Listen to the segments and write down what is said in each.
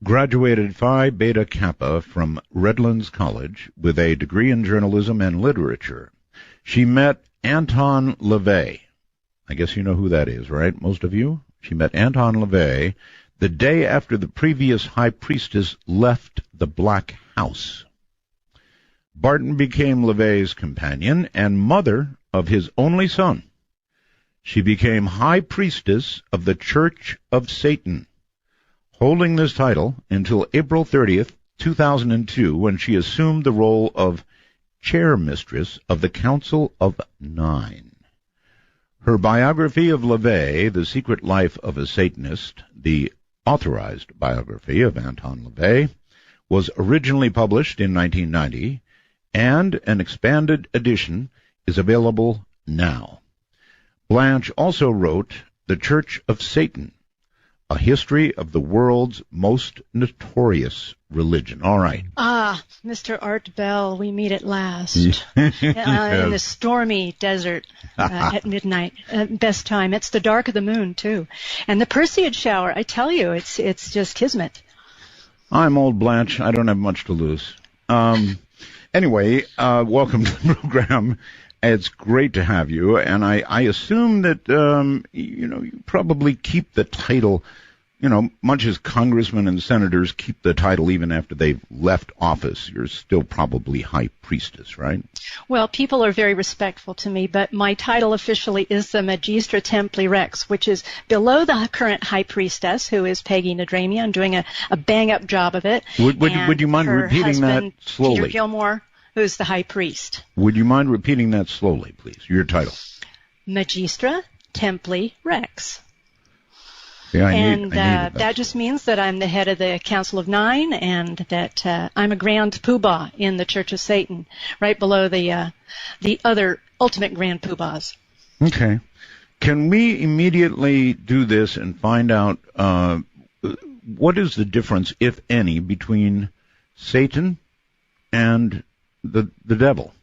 graduated Phi Beta Kappa from Redlands College with a degree in journalism and literature. She met Anton LaVey. I guess you know who that is, right? Most of you? She met Anton LaVey the day after the previous high priestess left the Black House. Barton became LaVey's companion and mother of his only son. She became high priestess of the Church of Satan, holding this title until April 30th, 2002, when she assumed the role of chair mistress of the Council of Nine. Her biography of LaVey, The Secret Life of a Satanist, the authorized biography of Anton LaVey, was originally published in 1990, and an expanded edition is available now. Blanche also wrote The Church of Satan, A History of the World's Most Notorious Religion. All right. Ah, Mr. Art Bell, we meet at last. Yes. In the stormy desert at midnight. Best time. It's the dark of the moon, too. And the Perseid shower, I tell you, it's just kismet. I'm old Blanche. I don't have much to lose. Anyway, welcome to the program. It's great to have you, and I assume that, you probably keep the title, much as congressmen and senators keep the title even after they've left office. You're still probably high priestess, right? Well, people are very respectful to me, but my title officially is the Magistra Templi Rex, which is below the current high priestess, who is Peggy Nadramian, doing a bang-up job of it. Would you mind repeating that slowly? Peter Gilmore, who's the high priest. Would you mind repeating that slowly, please? Your title. Magistra Templi Rex. Yeah, I need that just means that I'm the head of the Council of Nine, and that I'm a grand poobah in the Church of Satan, right below the other ultimate grand poobahs. Okay. Can we immediately do this and find out what is the difference, if any, between Satan and the devil?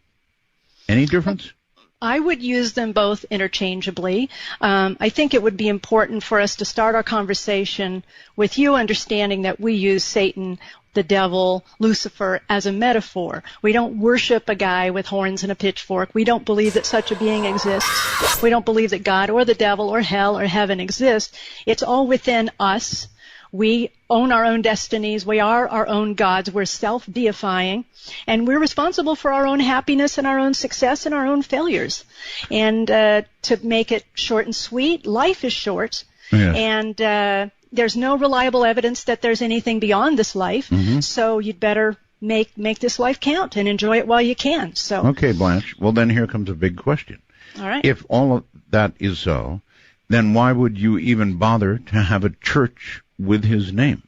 Any difference? I would use them both interchangeably. I think it would be important for us to start our conversation with you understanding that we use Satan, the devil, Lucifer as a metaphor. We don't worship a guy with horns and a pitchfork. We don't believe that such a being exists. We don't believe that God or the devil or hell or heaven exist. It's all within us. We own our own destinies. We are our own gods. We're self-deifying. And we're responsible for our own happiness and our own success and our own failures. And to make it short and sweet, life is short. Yes. And there's no reliable evidence that there's anything beyond this life. Mm-hmm. So you'd better make this life count and enjoy it while you can. So okay, Blanche. Well, then here comes a big question. All right. If all of that is so, then why would you even bother to have a church with his name?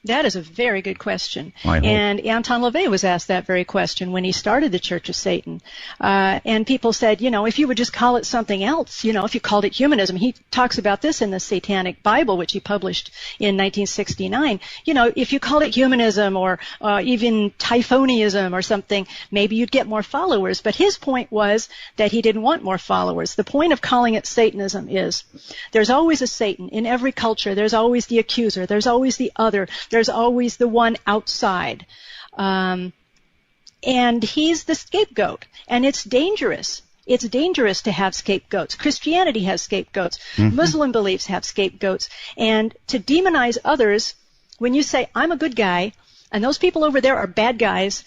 That is a very good question. And Anton LaVey was asked that very question when he started the Church of Satan. And people said, if you would just call it something else, if you called it humanism. He talks about this in the Satanic Bible, which he published in 1969. If you called it humanism or even Typhonianism or something, maybe you'd get more followers. But his point was that he didn't want more followers. The point of calling it Satanism is there's always a Satan. In every culture, there's always the accuser. There's always the other. There's always the one outside. And he's the scapegoat. And it's dangerous. It's dangerous to have scapegoats. Christianity has scapegoats. Mm-hmm. Muslim beliefs have scapegoats. And to demonize others, when you say, I'm a good guy, and those people over there are bad guys,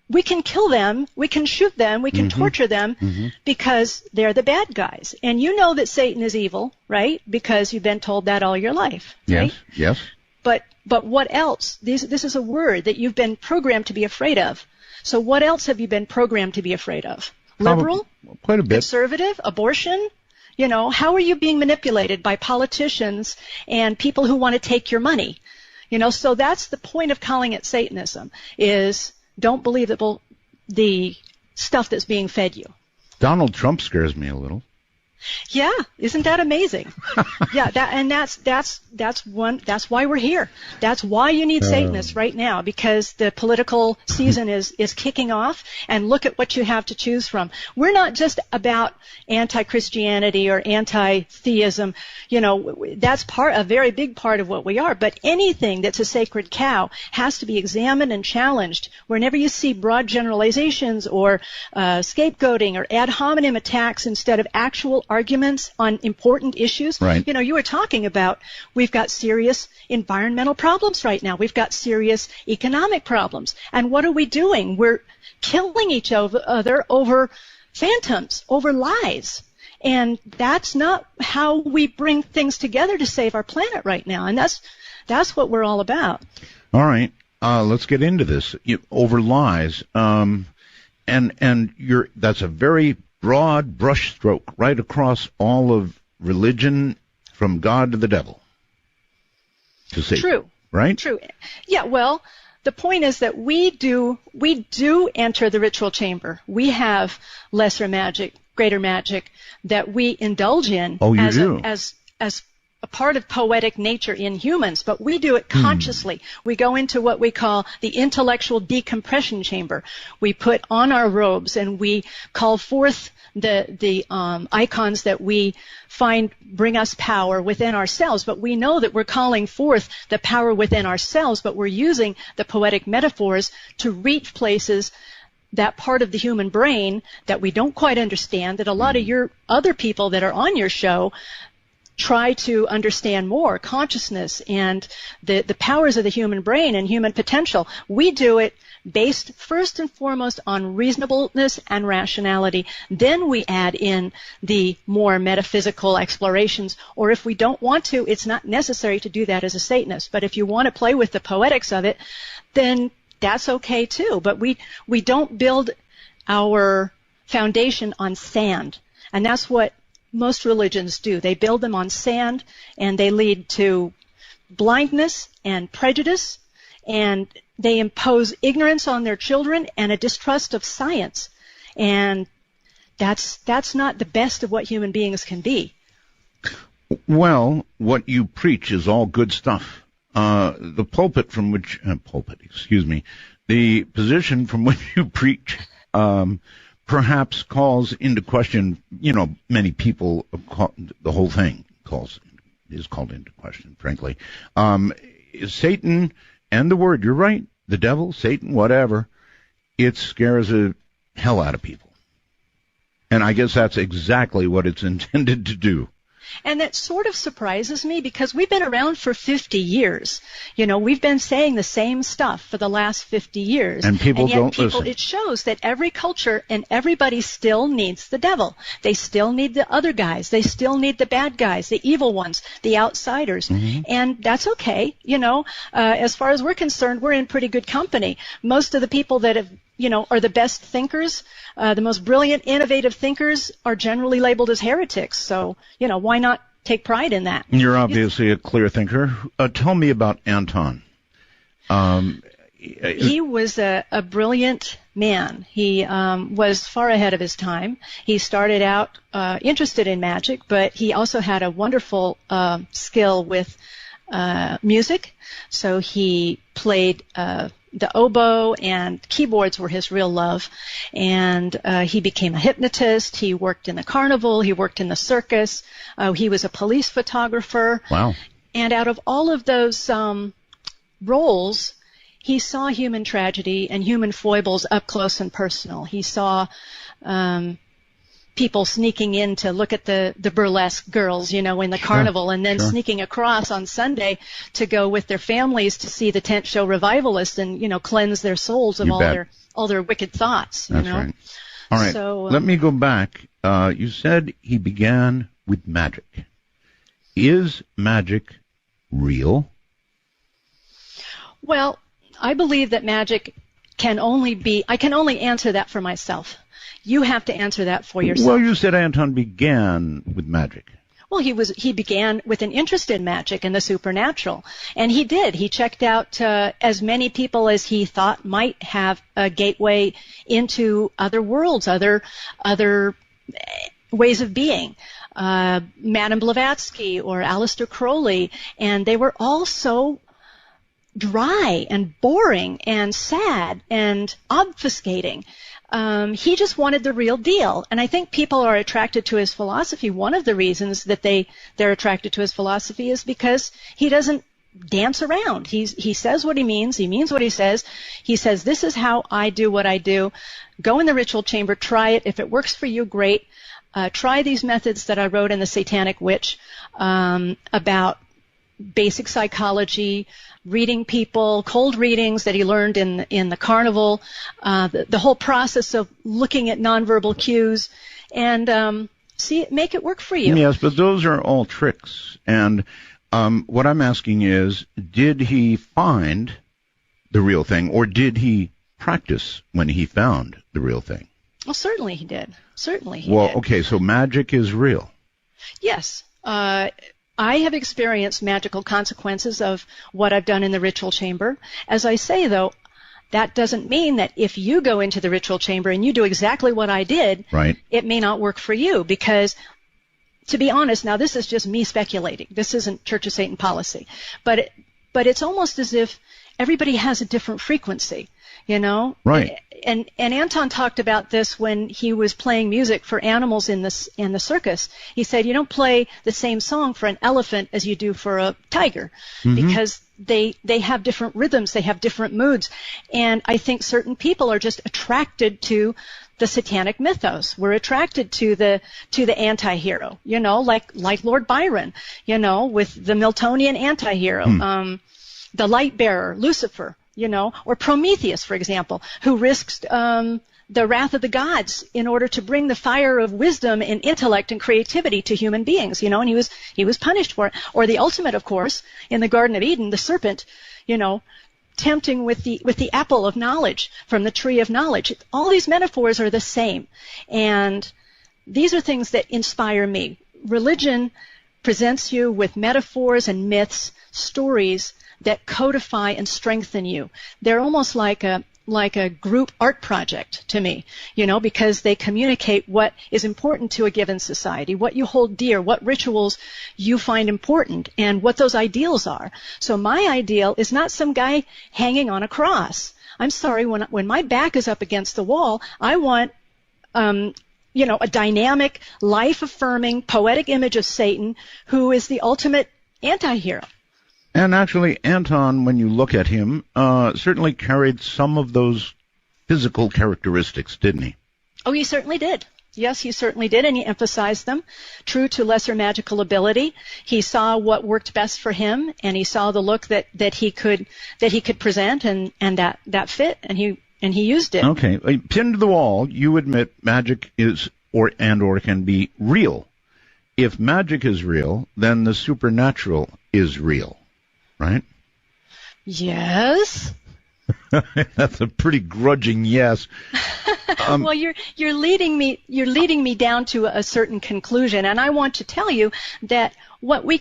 we can kill them, we can shoot them, we can mm-hmm. torture them mm-hmm. because they're the bad guys. And you know that Satan is evil, right? Because you've been told that all your life, right? Yes. But what else? This is a word that you've been programmed to be afraid of. So what else have you been programmed to be afraid of? Liberal? Quite a bit. Conservative? Abortion? How are you being manipulated by politicians and people who want to take your money? So that's the point of calling it Satanism, is don't believe the stuff that's being fed you. Donald Trump scares me a little. Yeah, isn't that amazing? Yeah, that's why we're here. That's why you need Satanists right now, because the political season is kicking off, and look at what you have to choose from. We're not just about anti-Christianity or anti-theism. You know, that's a very big part of what we are, but anything that's a sacred cow has to be examined and challenged. Whenever you see broad generalizations or scapegoating or ad hominem attacks instead of actual arguments on important issues. Right. You know, you were talking about we've got serious environmental problems right now. We've got serious economic problems. And what are we doing? We're killing each other over phantoms, over lies. And that's not how we bring things together to save our planet right now. And that's what we're all about. All right. Let's get into this. Over lies. And that's a very broad brushstroke right across all of religion, from God to the devil. To Satan. True. Right? True. Yeah, well, the point is that we do enter the ritual chamber. We have lesser magic, greater magic that we indulge in as a part of poetic nature in humans, but we do it consciously. We go into what we call the intellectual decompression chamber. We put on our robes and we call forth the icons that we find bring us power within ourselves, but we know that we're calling forth the power within ourselves, but we're using the poetic metaphors to reach places, that part of the human brain that we don't quite understand, that a lot of your other people that are on your show try to understand more, consciousness and the powers of the human brain and human potential. We do it based first and foremost on reasonableness and rationality. Then we add in the more metaphysical explorations, or if we don't want to, it's not necessary to do that as a Satanist. But if you want to play with the poetics of it, then that's okay too. But we don't build our foundation on sand. And that's what most religions do. They build them on sand, and they lead to blindness and prejudice, and they impose ignorance on their children and a distrust of science. And that's not the best of what human beings can be. Well, what you preach is all good stuff. The the position from which you preach, perhaps calls into question, many people, the whole thing is called into question, frankly. Is Satan and the word, you're right, the devil, Satan, whatever, it scares the hell out of people. And I guess that's exactly what it's intended to do. And that sort of surprises me, because we've been around for 50 years. We've been saying the same stuff for the last 50 years. And people don't listen. It shows that every culture and everybody still needs the devil. They still need the other guys. They still need the bad guys, the evil ones, the outsiders. Mm-hmm. And that's okay. As far as we're concerned, we're in pretty good company. Most of the people that have are the best thinkers, the most brilliant, innovative thinkers are generally labeled as heretics. So, why not take pride in that? You're obviously a clear thinker. Tell me about Anton. He was a brilliant man. He was far ahead of his time. He started out interested in magic, but he also had a wonderful skill with music. So he played the oboe, and keyboards were his real love. And he became a hypnotist. He worked in the carnival. He worked in the circus. He was a police photographer. Wow. And out of all of those roles, he saw human tragedy and human foibles up close and personal. He saw people sneaking in to look at the burlesque girls, in the carnival, and then sneaking across on Sunday to go with their families to see the tent show revivalists and, cleanse their souls of all their wicked thoughts. That's right. All right. So, let me go back. You said he began with magic. Is magic real? Well, I believe that magic I can only answer that for myself. You have to answer that for yourself. Well, you said Anton began with magic. Well, he began with an interest in magic and the supernatural. And he did. He checked out as many people as he thought might have a gateway into other worlds, other ways of being. Madame Blavatsky or Aleister Crowley, and they were all so dry and boring and sad and obfuscating. He just wanted the real deal. And I think people are attracted to his philosophy. One of the reasons that they're attracted to his philosophy is because he doesn't dance around. He says what he means what he says. He says, this is how I do what I do. Go in the ritual chamber, try it. If it works for you, great. Try these methods that I wrote in The Satanic Witch about basic psychology, reading people, cold readings that he learned in the carnival, the whole process of looking at nonverbal cues, and make it work for you. Yes, but those are all tricks. And what I'm asking is, did he find the real thing, or did he practice when he found the real thing? Well, certainly he did. Certainly he did. Okay, so magic is real. Yes. I have experienced magical consequences of what I've done in the ritual chamber. As I say, though, that doesn't mean that if you go into the ritual chamber and you do exactly what I did, right, it may not work for you. Because, to be honest, now this is just me speculating. This isn't Church of Satan policy. But it's almost as if everybody has a different frequency, you know? Right. And Anton talked about this when he was playing music for animals in the circus. He said, you don't play the same song for an elephant as you do for a tiger, because they have different rhythms, they have different moods. And I think certain people are just attracted to the satanic mythos. We're attracted to the anti-hero, you know, like Lord Byron, you know, with the Miltonian anti-hero, the light bearer, Lucifer, you know, or Prometheus, for example, who risks the wrath of the gods in order to bring the fire of wisdom and intellect and creativity to human beings, you know, and he was punished for it. Or the ultimate, of course, in the Garden of Eden, the serpent, you know, tempting with the apple of knowledge from the tree of knowledge. All these metaphors are the same, and these are things that inspire me. Religion presents you with metaphors and myths, stories that codify and strengthen you. They're almost like a group art project to me, you know, because they communicate what is important to a given society, what you hold dear, what rituals you find important, and what those ideals are. So my ideal is not some guy hanging on a cross. I'm sorry, when my back is up against the wall, I want you know, a dynamic, life-affirming, poetic image of Satan who is the ultimate anti-hero. And actually, Anton, when you look at him, certainly carried some of those physical characteristics, didn't he? Oh, he certainly did. Yes, he certainly did, and he emphasized them. True to lesser magical ability, he saw what worked best for him, and he saw the look that he could present, and that fit, and he used it. Okay, pinned to the wall, you admit magic is or can be real. If magic is real, then the supernatural is real. Right? Yes. That's a pretty grudging yes. Well, you're leading me down to a certain conclusion, and I want to tell you that what we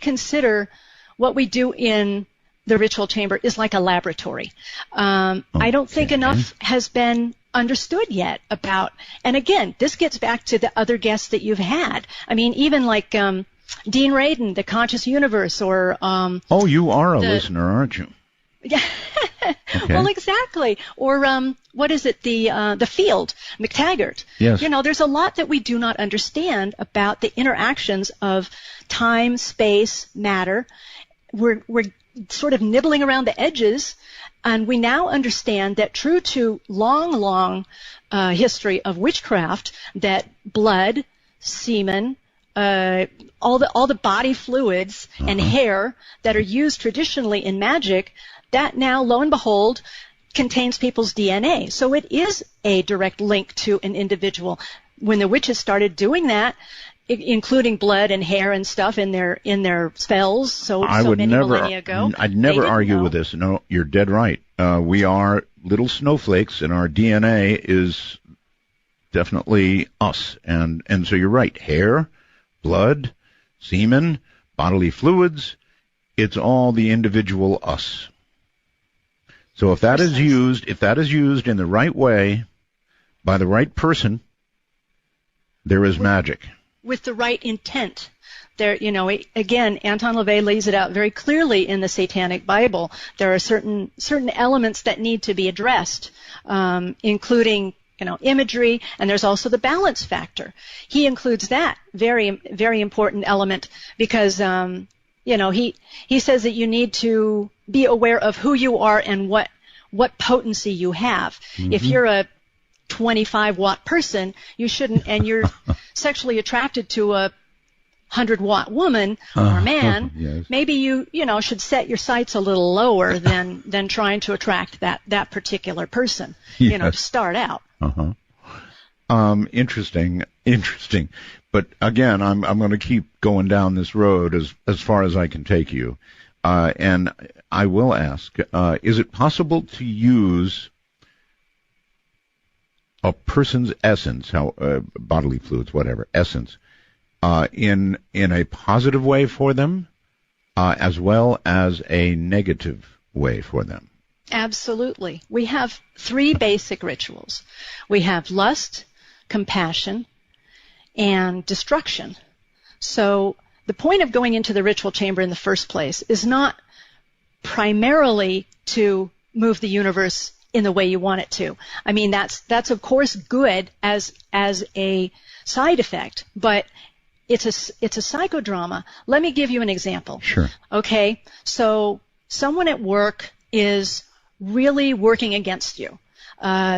do in the ritual chamber is like a laboratory. I don't think enough has been understood yet about, and again, this gets back to the other guests that you've had. I mean, even like Dean Radin, The Conscious Universe, or oh, you are a listener, aren't you? Yeah. Okay. Well, exactly. Or what is it? The Field, McTaggart. Yes. You know, there's a lot that we do not understand about the interactions of time, space, matter. We're sort of nibbling around the edges, and we now understand that true to long history of witchcraft, that blood, semen, all the body fluids and hair that are used traditionally in magic, that now, lo and behold, contains people's DNA. So it is a direct link to an individual. When the witches started doing that, including blood and hair and stuff in their spells, so many millennia ago, I'd never argue with this. No, you're dead right. We are little snowflakes, and our DNA is definitely us. And so you're right. Hair, blood, semen, bodily fluids, it's all the individual us. So if that is used in the right way by the right person, there is magic. with the right intent. There, again, Anton LaVey lays it out very clearly in the Satanic Bible. There are certain elements that need to be addressed, including imagery, and there's also the balance factor. He includes that very, very important element because he says that you need to be aware of who you are and what potency you have. Mm-hmm. If you're a 25-watt person, you shouldn't, and you're sexually attracted to a 100-watt woman or man, yes. Maybe you should set your sights a little lower than trying to attract that particular person, yes. To start out. Uh-huh. Interesting. But again, I'm going to keep going down this road as far as I can take you. And I will ask, is it possible to use a person's essence, bodily fluids, whatever, essence, in a positive way for them, as well as a negative way for them? Absolutely. We have 3 basic rituals. We have lust, compassion, and destruction. So the point of going into the ritual chamber in the first place is not primarily to move the universe in the way you want it to. I mean, that's of course good as a side effect, but it's a psychodrama. Let me give you an example. Sure. Okay, so someone at work is really working against you.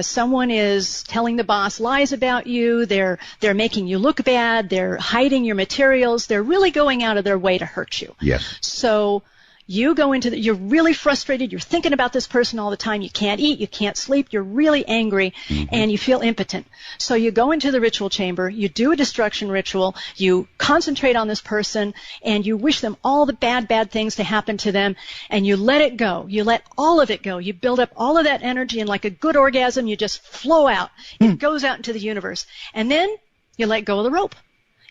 Someone is telling the boss lies about you. They're making you look bad. They're hiding your materials. They're really going out of their way to hurt you. Yes. So you go into you're really frustrated. You're thinking about this person all the time. You can't eat. You can't sleep. You're really angry, and you feel impotent. So you go into the ritual chamber. You do a destruction ritual. You concentrate on this person, and you wish them all the bad things to happen to them, and you let it go. You let all of it go. You build up all of that energy, and like a good orgasm, you just flow out. It goes out into the universe, and then you let go of the rope.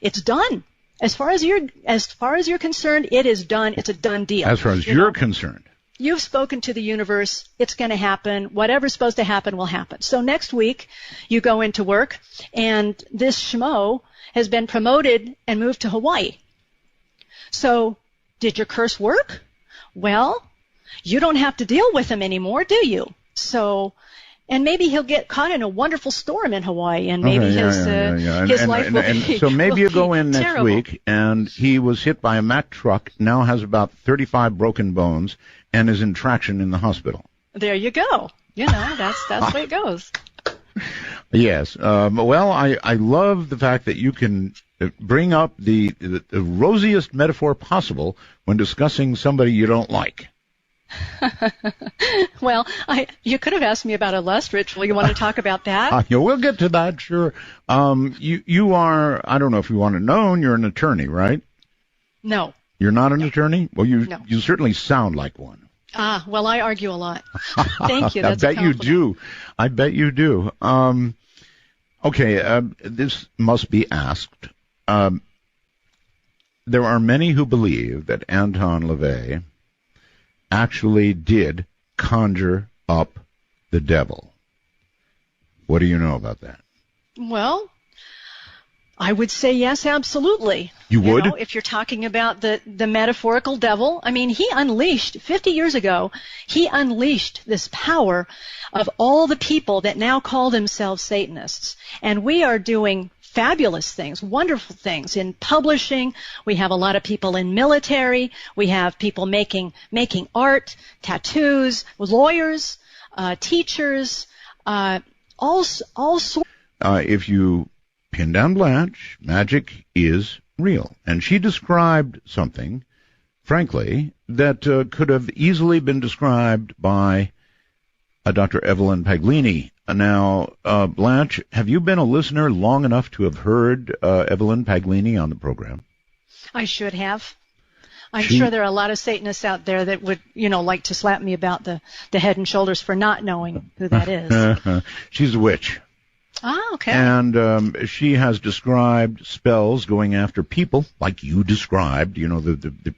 It's done. As far as you're concerned, it is done. It's a done deal. As far as you're concerned. You've spoken to the universe. It's going to happen. Whatever's supposed to happen will happen. So next week, you go into work, and this schmo has been promoted and moved to Hawaii. So did your curse work? Well, you don't have to deal with him anymore, do you? So... And maybe he'll get caught in a wonderful storm in Hawaii, and maybe his life will be. So maybe you go in next terrible. week, and he was hit by a Mack truck, now has about 35 broken bones, and is in traction in the hospital. There you go. That's the way it goes. Yes. Well, I love the fact that you can bring up the rosiest metaphor possible when discussing somebody you don't like. Well, you could have asked me about a lust ritual. You want to talk about that? We'll get to that, sure. You are, I don't know if you want to know, you're an attorney, right? No. You're not an attorney? Well, No. You certainly sound like one. Well, I argue a lot. Thank you. That's I bet you do. I bet you do. Okay, this must be asked. There are many who believe that Anton LaVey actually did conjure up the devil. What do you know about that? Well, I would say yes, absolutely. You would? If you're talking about the metaphorical devil, I mean, he unleashed, 50 years ago, he unleashed this power of all the people that now call themselves Satanists. And we are doing fabulous things, wonderful things in publishing. We have a lot of people in military. We have people making art, tattoos, lawyers, teachers, all sorts. If you pin down Blanche, magic is real. And she described something, frankly, that could have easily been described by Dr. Evelyn Paglini. Now, Blanche, have you been a listener long enough to have heard Evelyn Paglini on the program? I should have. I'm sure there are a lot of Satanists out there that would, like to slap me about the head and shoulders for not knowing who that is. She's a witch. Okay. And she has described spells going after people, like you described, the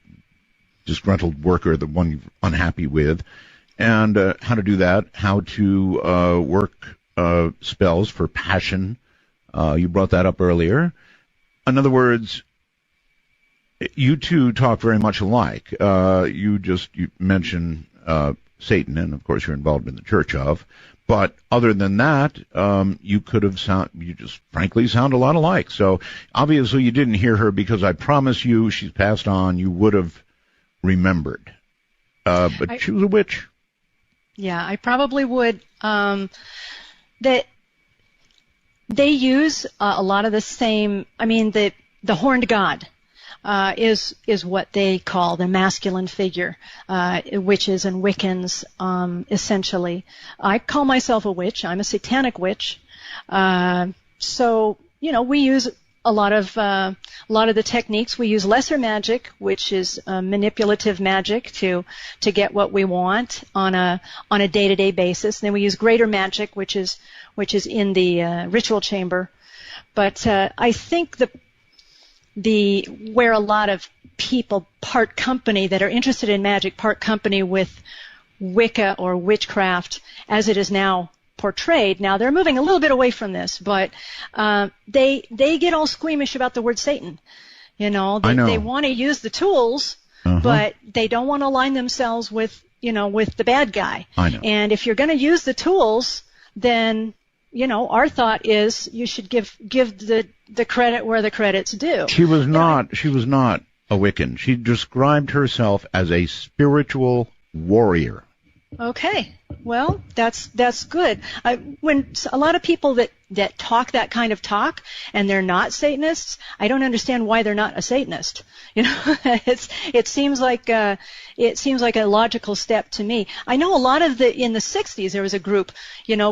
disgruntled worker, the one you're unhappy with. And how to do that, how to work spells for passion. You brought that up earlier. in other words, you two talk very much alike. You mentioned Satan, and of course you're involved in the Church of. But other than that, you just frankly sound a lot alike. So obviously you didn't hear her, because I promise you she's passed on. You would have remembered. But she was a witch. Yeah, I probably would. That they use a lot of the same. I mean, the horned god is what they call the masculine figure, witches and Wiccans, essentially. I call myself a witch. I'm a satanic witch. So we use a lot of the techniques. We use lesser magic, which is manipulative magic to get what we want on a day-to-day basis. And then we use greater magic, which is in the ritual chamber. But I think where a lot of people part company that are interested in magic part company with Wicca or witchcraft as it is now portrayed. Now they're moving a little bit away from this, but they get all squeamish about the word Satan. They want to use the tools, but they don't want to align themselves with the bad guy. I know. And if you're going to use the tools, then our thought is you should give the credit where the credit's due. She was not a Wiccan. She described herself as a spiritual warrior. Okay. Well, that's good. When a lot of people that talk that kind of talk and they're not Satanists, I don't understand why they're not a Satanist. It seems like a logical step to me. I know a lot of in the 60s there was a group,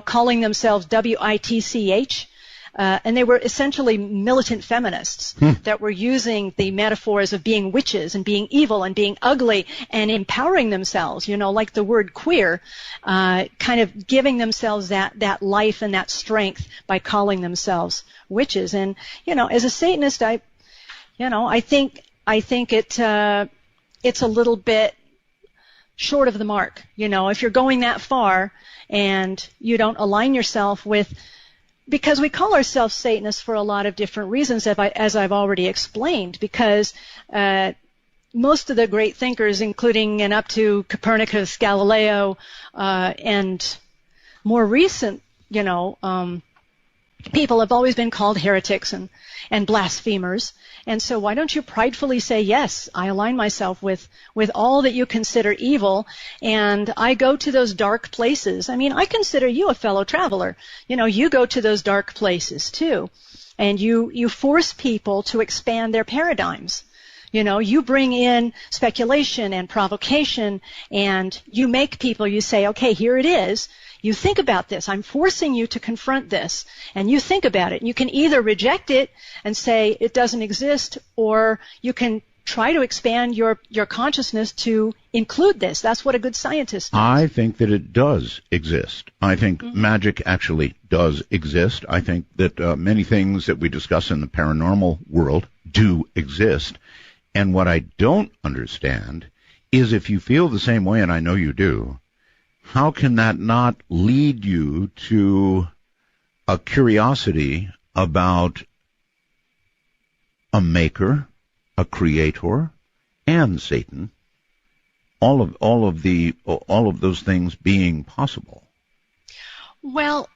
calling themselves WITCH. And they were essentially militant feminists that were using the metaphors of being witches and being evil and being ugly and empowering themselves, like the word queer, kind of giving themselves that life and that strength by calling themselves witches. And, as a Satanist, I think it's a little bit short of the mark. If you're going that far and you don't align yourself with, because we call ourselves Satanists for a lot of different reasons, as I've already explained, because most of the great thinkers, including and up to Copernicus, Galileo, and more recent, people have always been called heretics and blasphemers. And so why don't you pridefully say, yes, I align myself with all that you consider evil, and I go to those dark places. I mean, I consider you a fellow traveler. You go to those dark places too, and you force people to expand their paradigms. You bring in speculation and provocation, and you make people, you say, okay, here it is. You think about this. I'm forcing you to confront this, and you think about it. You can either reject it and say it doesn't exist, or you can try to expand your consciousness to include this. That's what a good scientist does. I think that it does exist. I think magic actually does exist. I think that many things that we discuss in the paranormal world do exist. And what I don't understand is, if you feel the same way, and I know you do, how can that not lead you to a curiosity about a maker, a creator, and Satan? All of those things being possible. Well,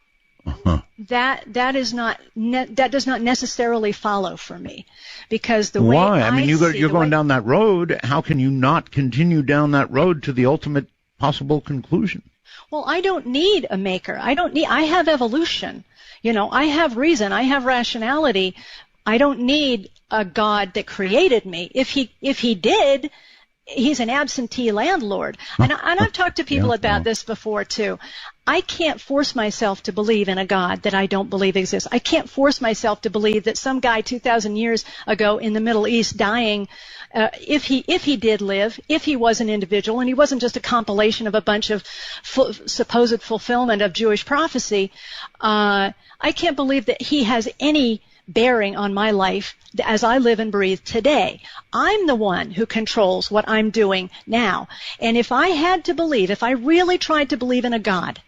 that does not necessarily follow for me, because the way I mean, you're going down that road. How can you not continue down that road to the ultimate possible conclusion? Well, I don't need a maker. I have evolution. I have reason. I have rationality. I don't need a God that created me. If he did, he's an absentee landlord. And I've talked to people about this before too. I can't force myself to believe in a God that I don't believe exists. I can't force myself to believe that some guy 2,000 years ago in the Middle East dying, if he did live, if he was an individual, and he wasn't just a compilation of a bunch of supposed fulfillment of Jewish prophecy, I can't believe that he has any bearing on my life as I live and breathe today. I'm the one who controls what I'm doing now. And if I really tried to believe in a God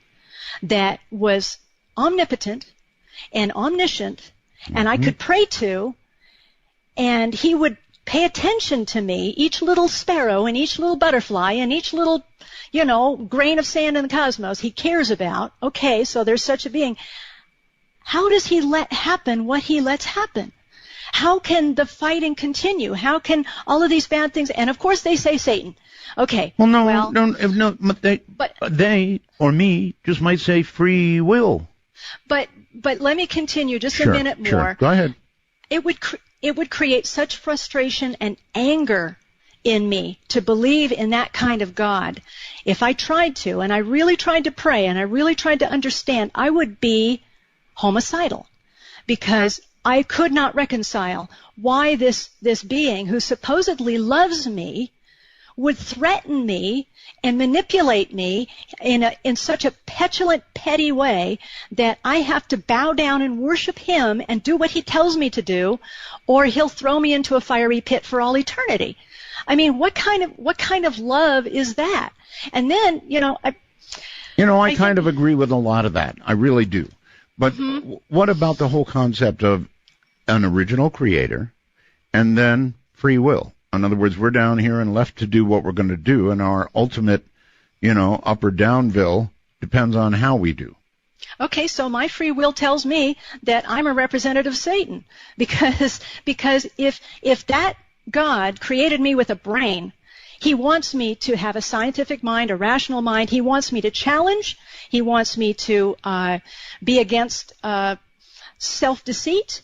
that was omnipotent and omniscient, and I could pray to, and he would pay attention to me, each little sparrow and each little butterfly and each little, grain of sand in the cosmos he cares about. Okay, so there's such a being. How does he let happen what he lets happen? How can the fighting continue? How can all of these bad things? And of course they say Satan. Okay. Well, no, but they or me just might say free will. But let me continue just a minute more. Sure. Go ahead. It would create such frustration and anger in me to believe in that kind of God. If I tried to, and I really tried to pray, and I really tried to understand, I would be homicidal, because I could not reconcile why this being who supposedly loves me would threaten me and manipulate me in such a petulant, petty way that I have to bow down and worship him and do what he tells me to do, or he'll throw me into a fiery pit for all eternity. I mean, what kind of love is that? And then, I kind of agree with a lot of that. I really do. But what about the whole concept of an original creator and then free will? In other words, we're down here and left to do what we're going to do, and our ultimate, up or downville depends on how we do. Okay, so my free will tells me that I'm a representative of Satan, because if that God created me with a brain, he wants me to have a scientific mind, a rational mind. He wants me to challenge. He wants me to be against self-deceit.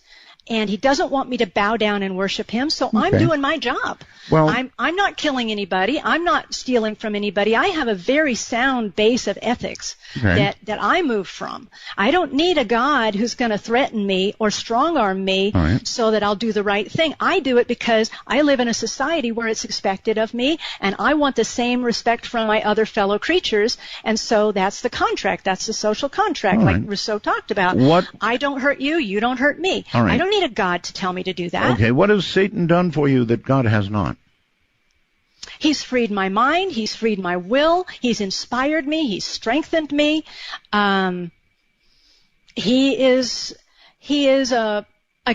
And he doesn't want me to bow down and worship him, so okay. I'm doing my job. Well, I'm not killing anybody. I'm not stealing from anybody. I have a very sound base of ethics that I move from. I don't need a God who's going to threaten me or strong-arm me so that I'll do the right thing. I do it because I live in a society where it's expected of me, and I want the same respect from my other fellow creatures, and so that's the contract. That's the social contract, like Rousseau talked about. I don't hurt you, you don't hurt me. I don't need a God to tell me to do that. Okay, what has Satan done for you that God has not? He's freed my mind. He's freed my will. He's inspired me. He's strengthened me. He is a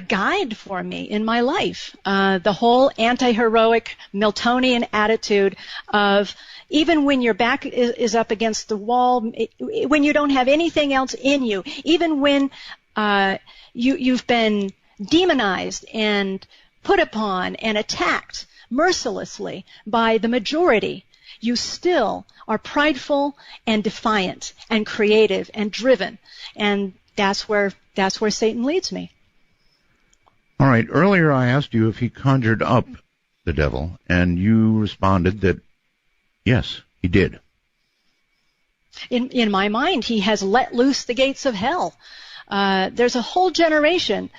guide for me in my life. The whole anti-heroic Miltonian attitude of even when your back is up against the wall, when you don't have anything else in you, even when you've been demonized and put upon and attacked mercilessly by the majority, you still are prideful and defiant and creative and driven. And that's where Satan leads me. All right. Earlier I asked you if he conjured up the devil, and you responded that yes, he did. In my mind, he has let loose the gates of hell. There's a whole generation,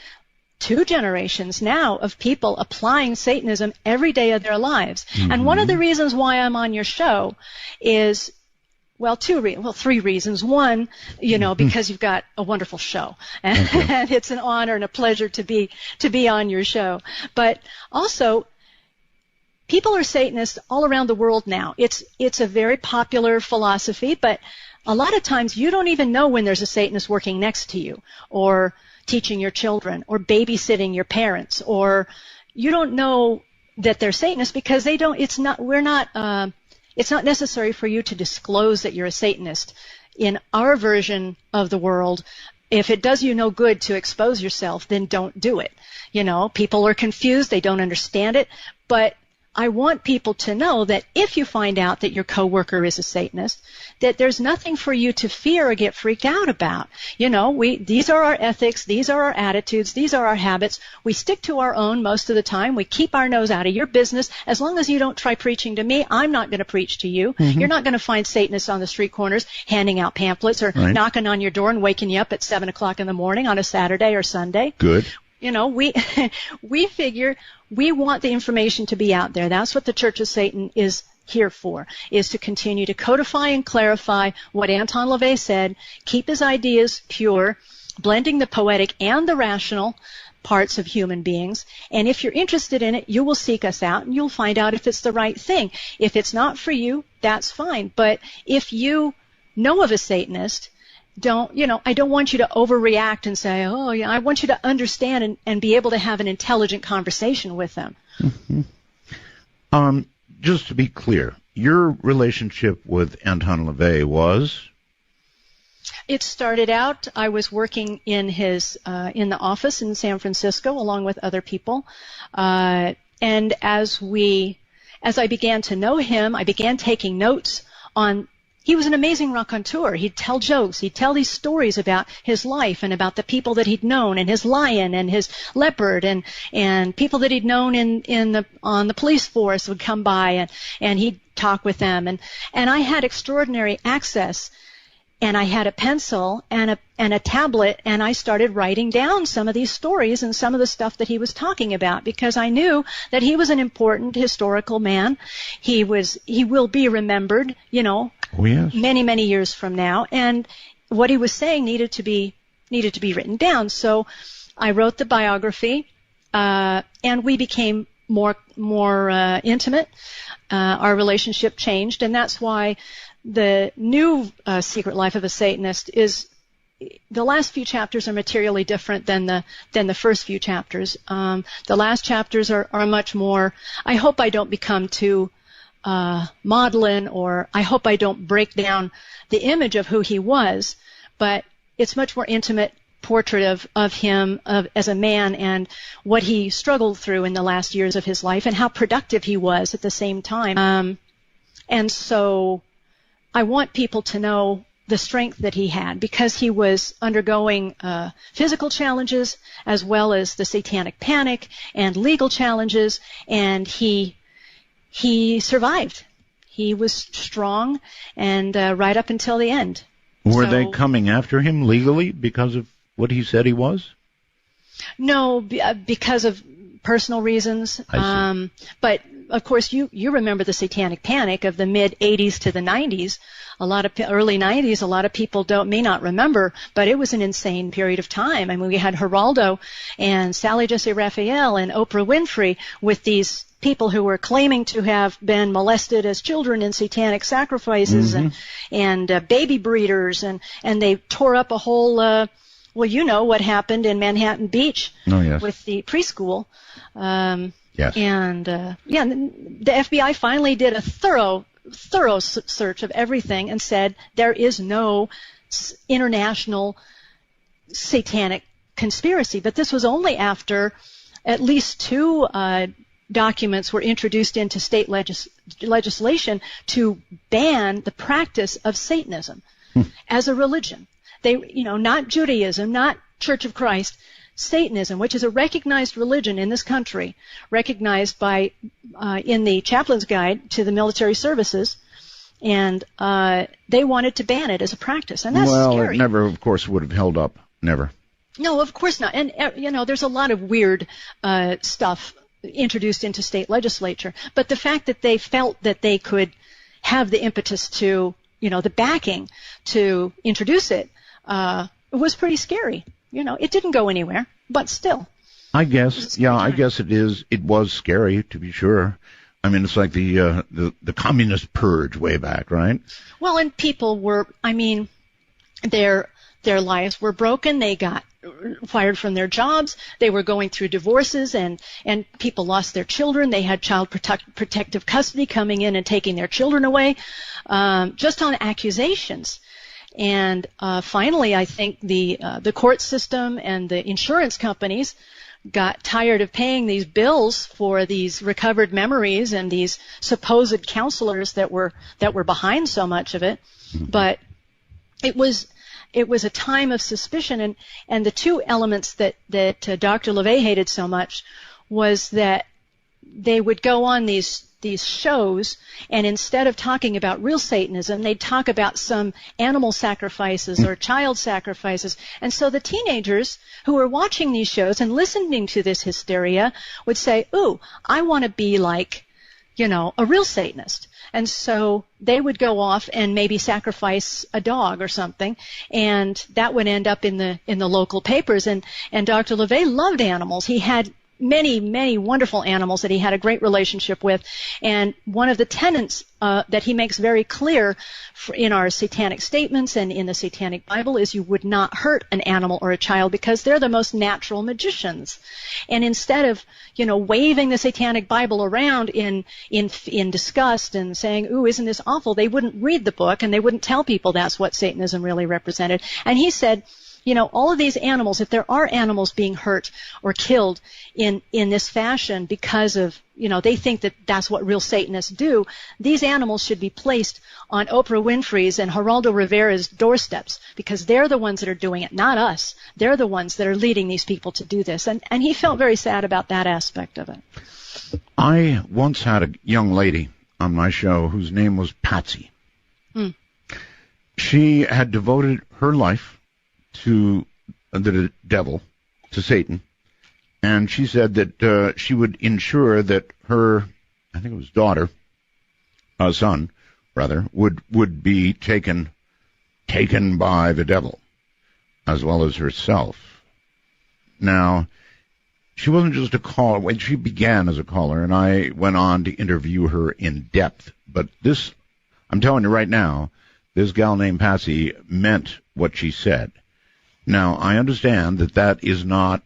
2 generations now, of people applying Satanism every day of their lives. Mm-hmm. And one of the reasons why I'm on your show is, 3 reasons. One, because you've got a wonderful show, and it's an honor and a pleasure to be on your show. But also, people are Satanists all around the world now. It's a very popular philosophy, but a lot of times you don't even know when there's a Satanist working next to you, or teaching your children, or babysitting your parents, or you don't know that they're Satanists because they don't. It's not necessary for you to disclose that you're a Satanist. In our version of the world, if it does you no good to expose yourself, then don't do it. People are confused, they don't understand it, but I want people to know that if you find out that your coworker is a Satanist, that there's nothing for you to fear or get freaked out about. These are our ethics, these are our attitudes, these are our habits. We stick to our own most of the time. We keep our nose out of your business. As long as you don't try preaching to me, I'm not going to preach to you. Mm-hmm. You're not going to find Satanists on the street corners handing out pamphlets or knocking on your door and waking you up at 7 o'clock in the morning on a Saturday or Sunday. Good. We figure we want the information to be out there. That's what the Church of Satan is here for, is to continue to codify and clarify what Anton LaVey said, keep his ideas pure, blending the poetic and the rational parts of human beings. And if you're interested in it, you will seek us out and you'll find out if it's the right thing. If it's not for you, that's fine. But if you know of a Satanist I don't want you to overreact and say, oh, yeah, I want you to understand and be able to have an intelligent conversation with them. Mm-hmm. Just to be clear, your relationship with Anton LaVey was? It started out, I was working in in the office in San Francisco along with other people. And as I began to know him, I began taking notes on. He was an amazing raconteur. He'd tell jokes. He'd tell these stories about his life and about the people that he'd known, and his lion and his leopard, and people that he'd known on the police force would come by, and he'd talk with them. And I had extraordinary access. And I had a pencil and a tablet, and I started writing down some of these stories and some of the stuff that he was talking about, because I knew that he was an important historical man. He will be remembered, Oh, yes. many, many years from now. And what he was saying needed to be written down. So I wrote the biography, and we became more intimate. Our relationship changed, and that's why the new Secret Life of a Satanist is, the last few chapters are materially different than the first few chapters. The last chapters are much more, I hope I don't become too maudlin, or I hope I don't break down the image of who he was, but it's much more intimate portrait of him as a man, and what he struggled through in the last years of his life, and how productive he was at the same time. And so I want people to know the strength that he had, because he was undergoing physical challenges as well as the satanic panic and legal challenges, and he survived. He was strong, and right up until the end. Were they coming after him legally because of what he said he was? No, because of personal reasons. I see. But of course, you remember the satanic panic of the mid 80s to the 90s. Early 90s, a lot of people may not remember, but it was an insane period of time. I mean, we had Geraldo and Sally Jesse Raphael and Oprah Winfrey with these people who were claiming to have been molested as children in satanic sacrifices, mm-hmm. and baby breeders, and they tore up a whole, well, you know what happened in Manhattan Beach. Oh, yes. With the preschool. Yes. And the FBI finally did a thorough search of everything and said there is no international satanic conspiracy. But this was only after at least two documents were introduced into state legislation to ban the practice of Satanism as a religion. They, not Judaism, not Church of Christ, Satanism, which is a recognized religion in this country, recognized by in the Chaplain's Guide to the Military Services, and they wanted to ban it as a practice, and that's scary. Well, it never, of course, would have held up. Never. No, of course not. And there's a lot of weird stuff introduced into state legislature, but the fact that they felt that they could have the impetus to, the backing to introduce it, was pretty scary. It didn't go anywhere, but still. I guess it was scary, to be sure. I mean, it's like the communist purge way back, right? Well, and people were, their lives were broken. They got fired from their jobs. They were going through divorces, and people lost their children. They had child protective custody coming in and taking their children away, just on accusations. And finally, I think the court system and the insurance companies got tired of paying these bills for these recovered memories and these supposed counselors that were behind so much of it. But it was a time of suspicion, and the two elements that Dr. LaVey hated so much was that they would go on these shows, and instead of talking about real Satanism, they'd talk about some animal sacrifices or child sacrifices. And so the teenagers who were watching these shows and listening to this hysteria would say, ooh, I want to be like, a real Satanist. And so they would go off and maybe sacrifice a dog or something, and that would end up in the local papers. And Dr. LaVey loved animals. He had many wonderful animals that he had a great relationship with. And one of the tenets that he makes very clear in our satanic statements and in the Satanic Bible is you would not hurt an animal or a child because they're the most natural magicians. And instead of, waving the Satanic Bible around in disgust and saying, ooh, isn't this awful, they wouldn't read the book and they wouldn't tell people that's what Satanism really represented. And he said, all of these animals, if there are animals being hurt or killed in this fashion because of, they think that that's what real Satanists do, these animals should be placed on Oprah Winfrey's and Geraldo Rivera's doorsteps because they're the ones that are doing it, not us. They're the ones that are leading these people to do this. And he felt very sad about that aspect of it. I once had a young lady on my show whose name was Patsy. Mm. She had devoted her life to the devil, to Satan, and she said that she would ensure that her, I think it was son, would be taken by the devil, as well as herself. Now, she wasn't just a caller. When she began as a caller, and I went on to interview her in depth, but this, I'm telling you right now, this gal named Patsy meant what she said. Now, I understand that is not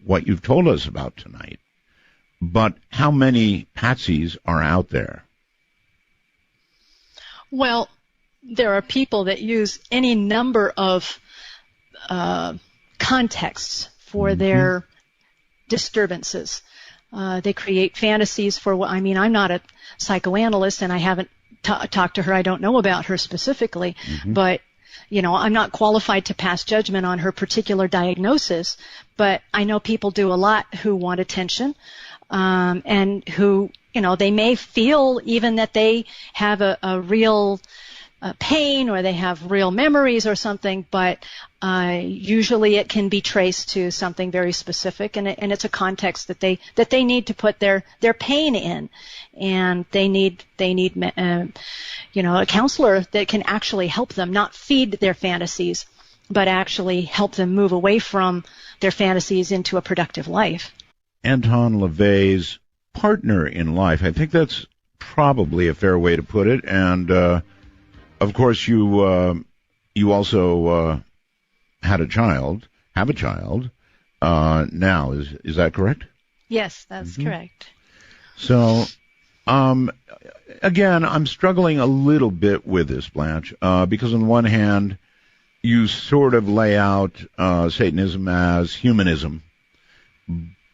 what you've told us about tonight, but how many Patsies are out there? Well, there are people that use any number of contexts for their disturbances. They create fantasies for I'm not a psychoanalyst and I haven't talked to her. I don't know about her specifically, but I'm not qualified to pass judgment on her particular diagnosis, but I know people do a lot who want attention, and who, they may feel even that they have a real pain or they have real memories or something, but usually it can be traced to something very specific, and it's a context that they need to put their pain in, and they need a counselor that can actually help them, not feed their fantasies, but actually help them move away from their fantasies into a productive life. Anton LaVey's partner in life, I think that's probably a fair way to put it, and of course you also have a child now, is that correct? Yes, that's correct. So again, I'm struggling a little bit with this, Blanche, because on the one hand, you sort of lay out Satanism as humanism,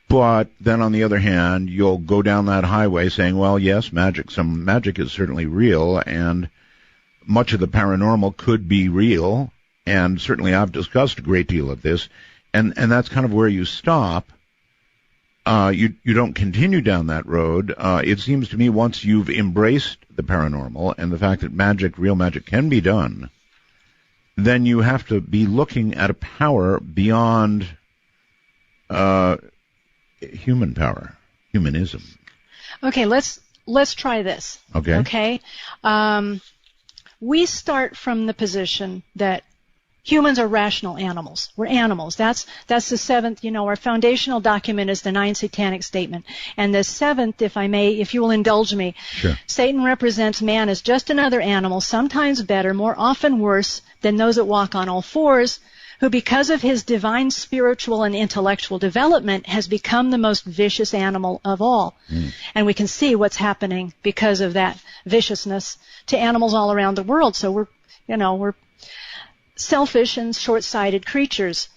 but then on the other hand, you'll go down that highway saying, well, yes, some magic is certainly real, and much of the paranormal could be real, and certainly I've discussed a great deal of this, and that's kind of where you stop. You don't continue down that road. It seems to me once you've embraced the paranormal and the fact that real magic can be done, then you have to be looking at a power beyond human power, humanism. Okay, let's try this. Okay. We start from the position that humans are rational animals. We're animals. That's the seventh, our foundational document is the 9 Satanic Statement. And the seventh, if you will indulge me, sure. Satan represents man as just another animal, sometimes better, more often worse than those that walk on all fours, who because of his divine spiritual and intellectual development has become the most vicious animal of all. And we can see what's happening because of that viciousness to animals all around the world. So we're selfish and short-sighted creatures.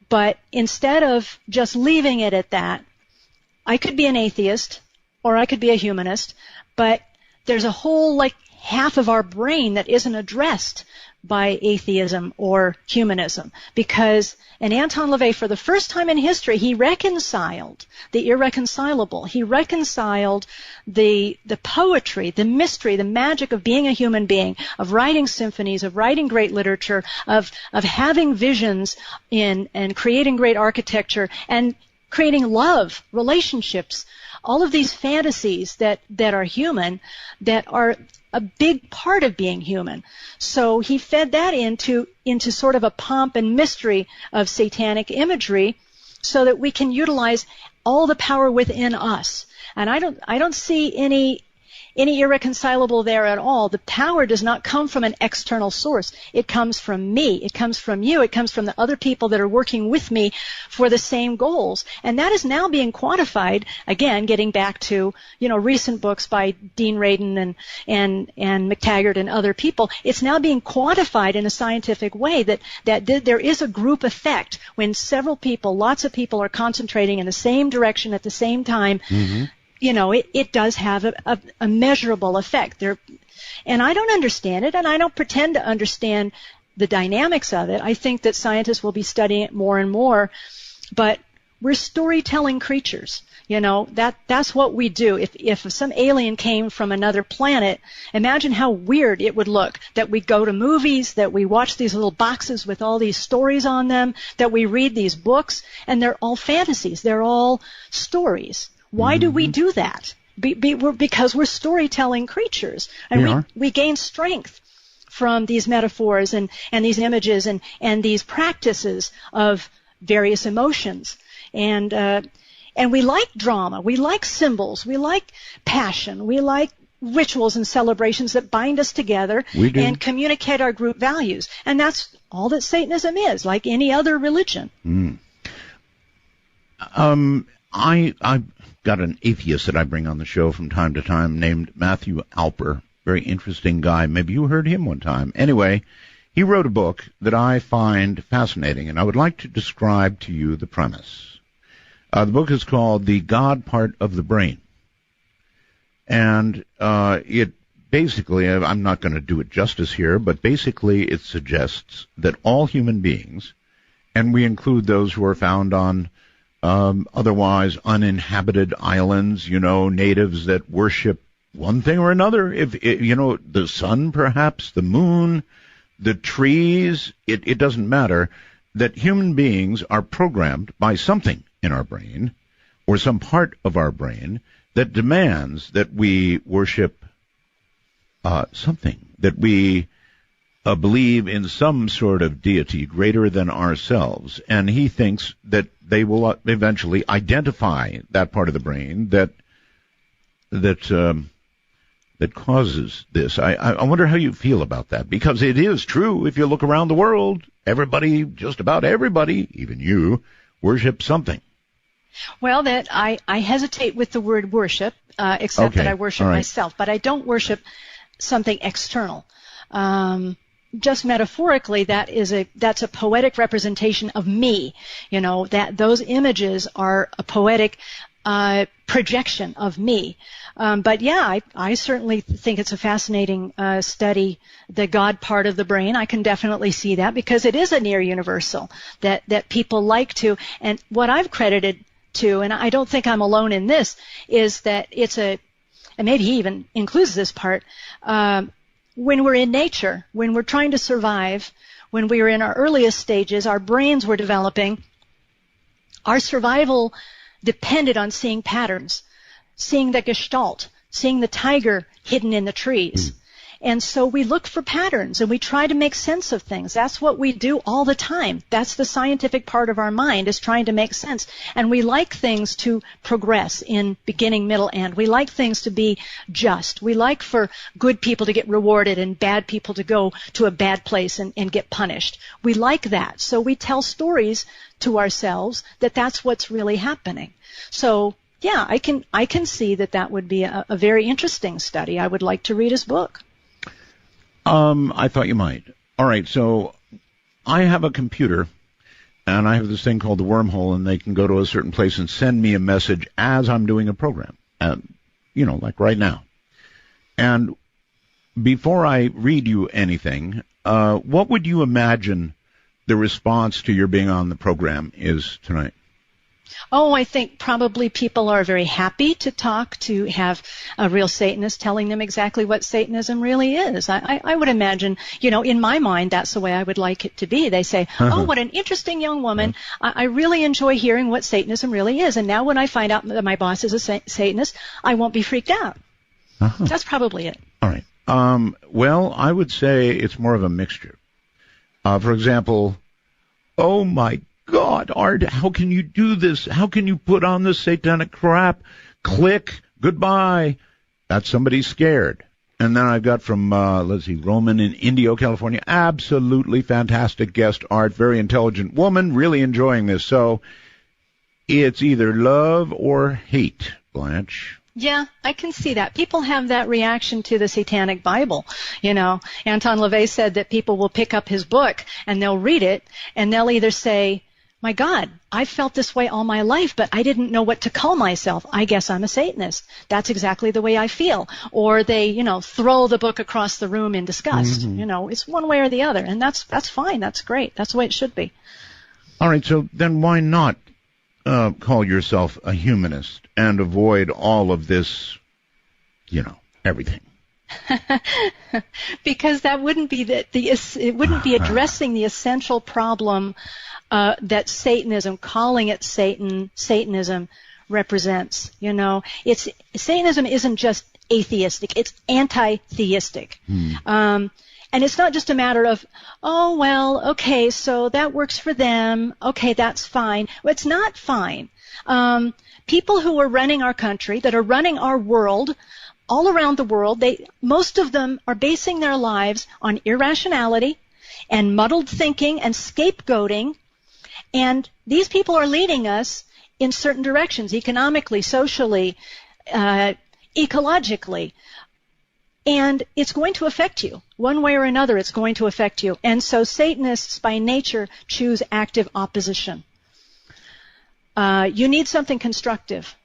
But instead of just leaving it at that, I could be an atheist or I could be a humanist, but there's a whole half of our brain that isn't addressed by atheism or humanism, because Anton LaVey, for the first time in history, he reconciled the irreconcilable. He reconciled the poetry, the mystery, the magic of being a human being, of writing symphonies, of writing great literature, of having visions and creating great architecture and creating love, relationships, all of these fantasies that are human, that are a big part of being human. So he fed that into sort of a pomp and mystery of satanic imagery, so that we can utilize all the power within us. And I don't see any irreconcilable there at all. The power does not come from an external source. It comes from me. It comes from you. It comes from the other people that are working with me for the same goals. And that is now being quantified, again, getting back to, recent books by Dean Radin and McTaggart and other people. It's now being quantified in a scientific way that there is a group effect when several people, lots of people are concentrating in the same direction at the same time. Mm-hmm. It does have a measurable effect there. And I don't understand it, and I don't pretend to understand the dynamics of it. I think that scientists will be studying it more and more, but we're storytelling creatures. That's what we do. If some alien came from another planet, imagine how weird it would look that we go to movies, that we watch these little boxes with all these stories on them, that we read these books, and they're all fantasies. They're all stories. Why do we do that? Because we're storytelling creatures. And we gain strength from these metaphors and these images and these practices of various emotions. And we like drama. We like symbols. We like passion. We like rituals and celebrations that bind us together and communicate our group values. And that's all that Satanism is, like any other religion. I've got an atheist that I bring on the show from time to time named Matthew Alper. Very interesting guy. Maybe you heard him one time. Anyway, he wrote a book that I find fascinating, and I would like to describe to you the premise. The book is called The God Part of the Brain. And it basically, I'm not going to do it justice here, but basically it suggests that all human beings, and we include those who are found on otherwise uninhabited islands, natives that worship one thing or another. If the sun, perhaps, the moon, the trees, it doesn't matter, that human beings are programmed by something in our brain or some part of our brain that demands that we worship something, that we believe in some sort of deity greater than ourselves. And he thinks that they will eventually identify that part of the brain that causes this. I wonder how you feel about that, because it is true. If you look around the world, everybody, just about everybody, even you, worship something. Well, that I hesitate with the word worship, except that I worship myself, but I don't worship something external. Just metaphorically, that's a poetic representation of me. That those images are a poetic projection of me. But yeah, I certainly think it's a fascinating study, the God part of the brain. I can definitely see that, because it is a near universal that people like to. And what I've credited to, and I don't think I'm alone in this, is that and maybe he even includes this part, when we're in nature, when we're trying to survive, when we were in our earliest stages, our brains were developing, our survival depended on seeing patterns, seeing the gestalt, seeing the tiger hidden in the trees. And so we look for patterns and we try to make sense of things. That's what we do all the time. That's the scientific part of our mind, is trying to make sense. And we like things to progress in beginning, middle, end. We like things to be just. We like for good people to get rewarded and bad people to go to a bad place and get punished. We like that. So we tell stories to ourselves that that's what's really happening. So yeah, I can see that would be a very interesting study. I would like to read his book. I thought you might. All right, so I have a computer, and I have this thing called the wormhole, and they can go to a certain place and send me a message as I'm doing a program, like right now. And before I read you anything, what would you imagine the response to your being on the program is tonight? Oh, I think probably people are very happy to have a real Satanist telling them exactly what Satanism really is. I would imagine, in my mind, that's the way I would like it to be. They say, oh, what an interesting young woman. I really enjoy hearing what Satanism really is. And now when I find out that my boss is a Satanist, I won't be freaked out. That's probably it. All right. Well, I would say it's more of a mixture. For example, oh my God, Art, how can you do this? How can you put on this satanic crap? Click, goodbye. That's somebody scared. And then I got from, Roman in Indio, California. Absolutely fantastic guest, Art. Very intelligent woman. Really enjoying this. So it's either love or hate, Blanche. Yeah, I can see that. People have that reaction to the Satanic Bible. You know, Anton LaVey said that people will pick up his book and they'll read it and they'll either say, my God, I've felt this way all my life, but I didn't know what to call myself. I guess I'm a Satanist. That's exactly the way I feel. Or they, throw the book across the room in disgust. Mm-hmm. It's one way or the other. And that's fine. That's great. That's the way it should be. All right. So then why not call yourself a humanist and avoid all of this, everything? Because that wouldn't be it wouldn't be addressing the essential problem that Satanism, calling it Satanism, represents. Satanism isn't just atheistic; it's anti-theistic. And it's not just a matter of, oh, well, okay, so that works for them. Okay, that's fine. Well, it's not fine. People who are running our country, that are running our world, all around the world, most of them are basing their lives on irrationality and muddled thinking and scapegoating. And these people are leading us in certain directions, economically, socially, ecologically. And it's going to affect you. One way or another, it's going to affect you. And so Satanists, by nature, choose active opposition. You need something constructive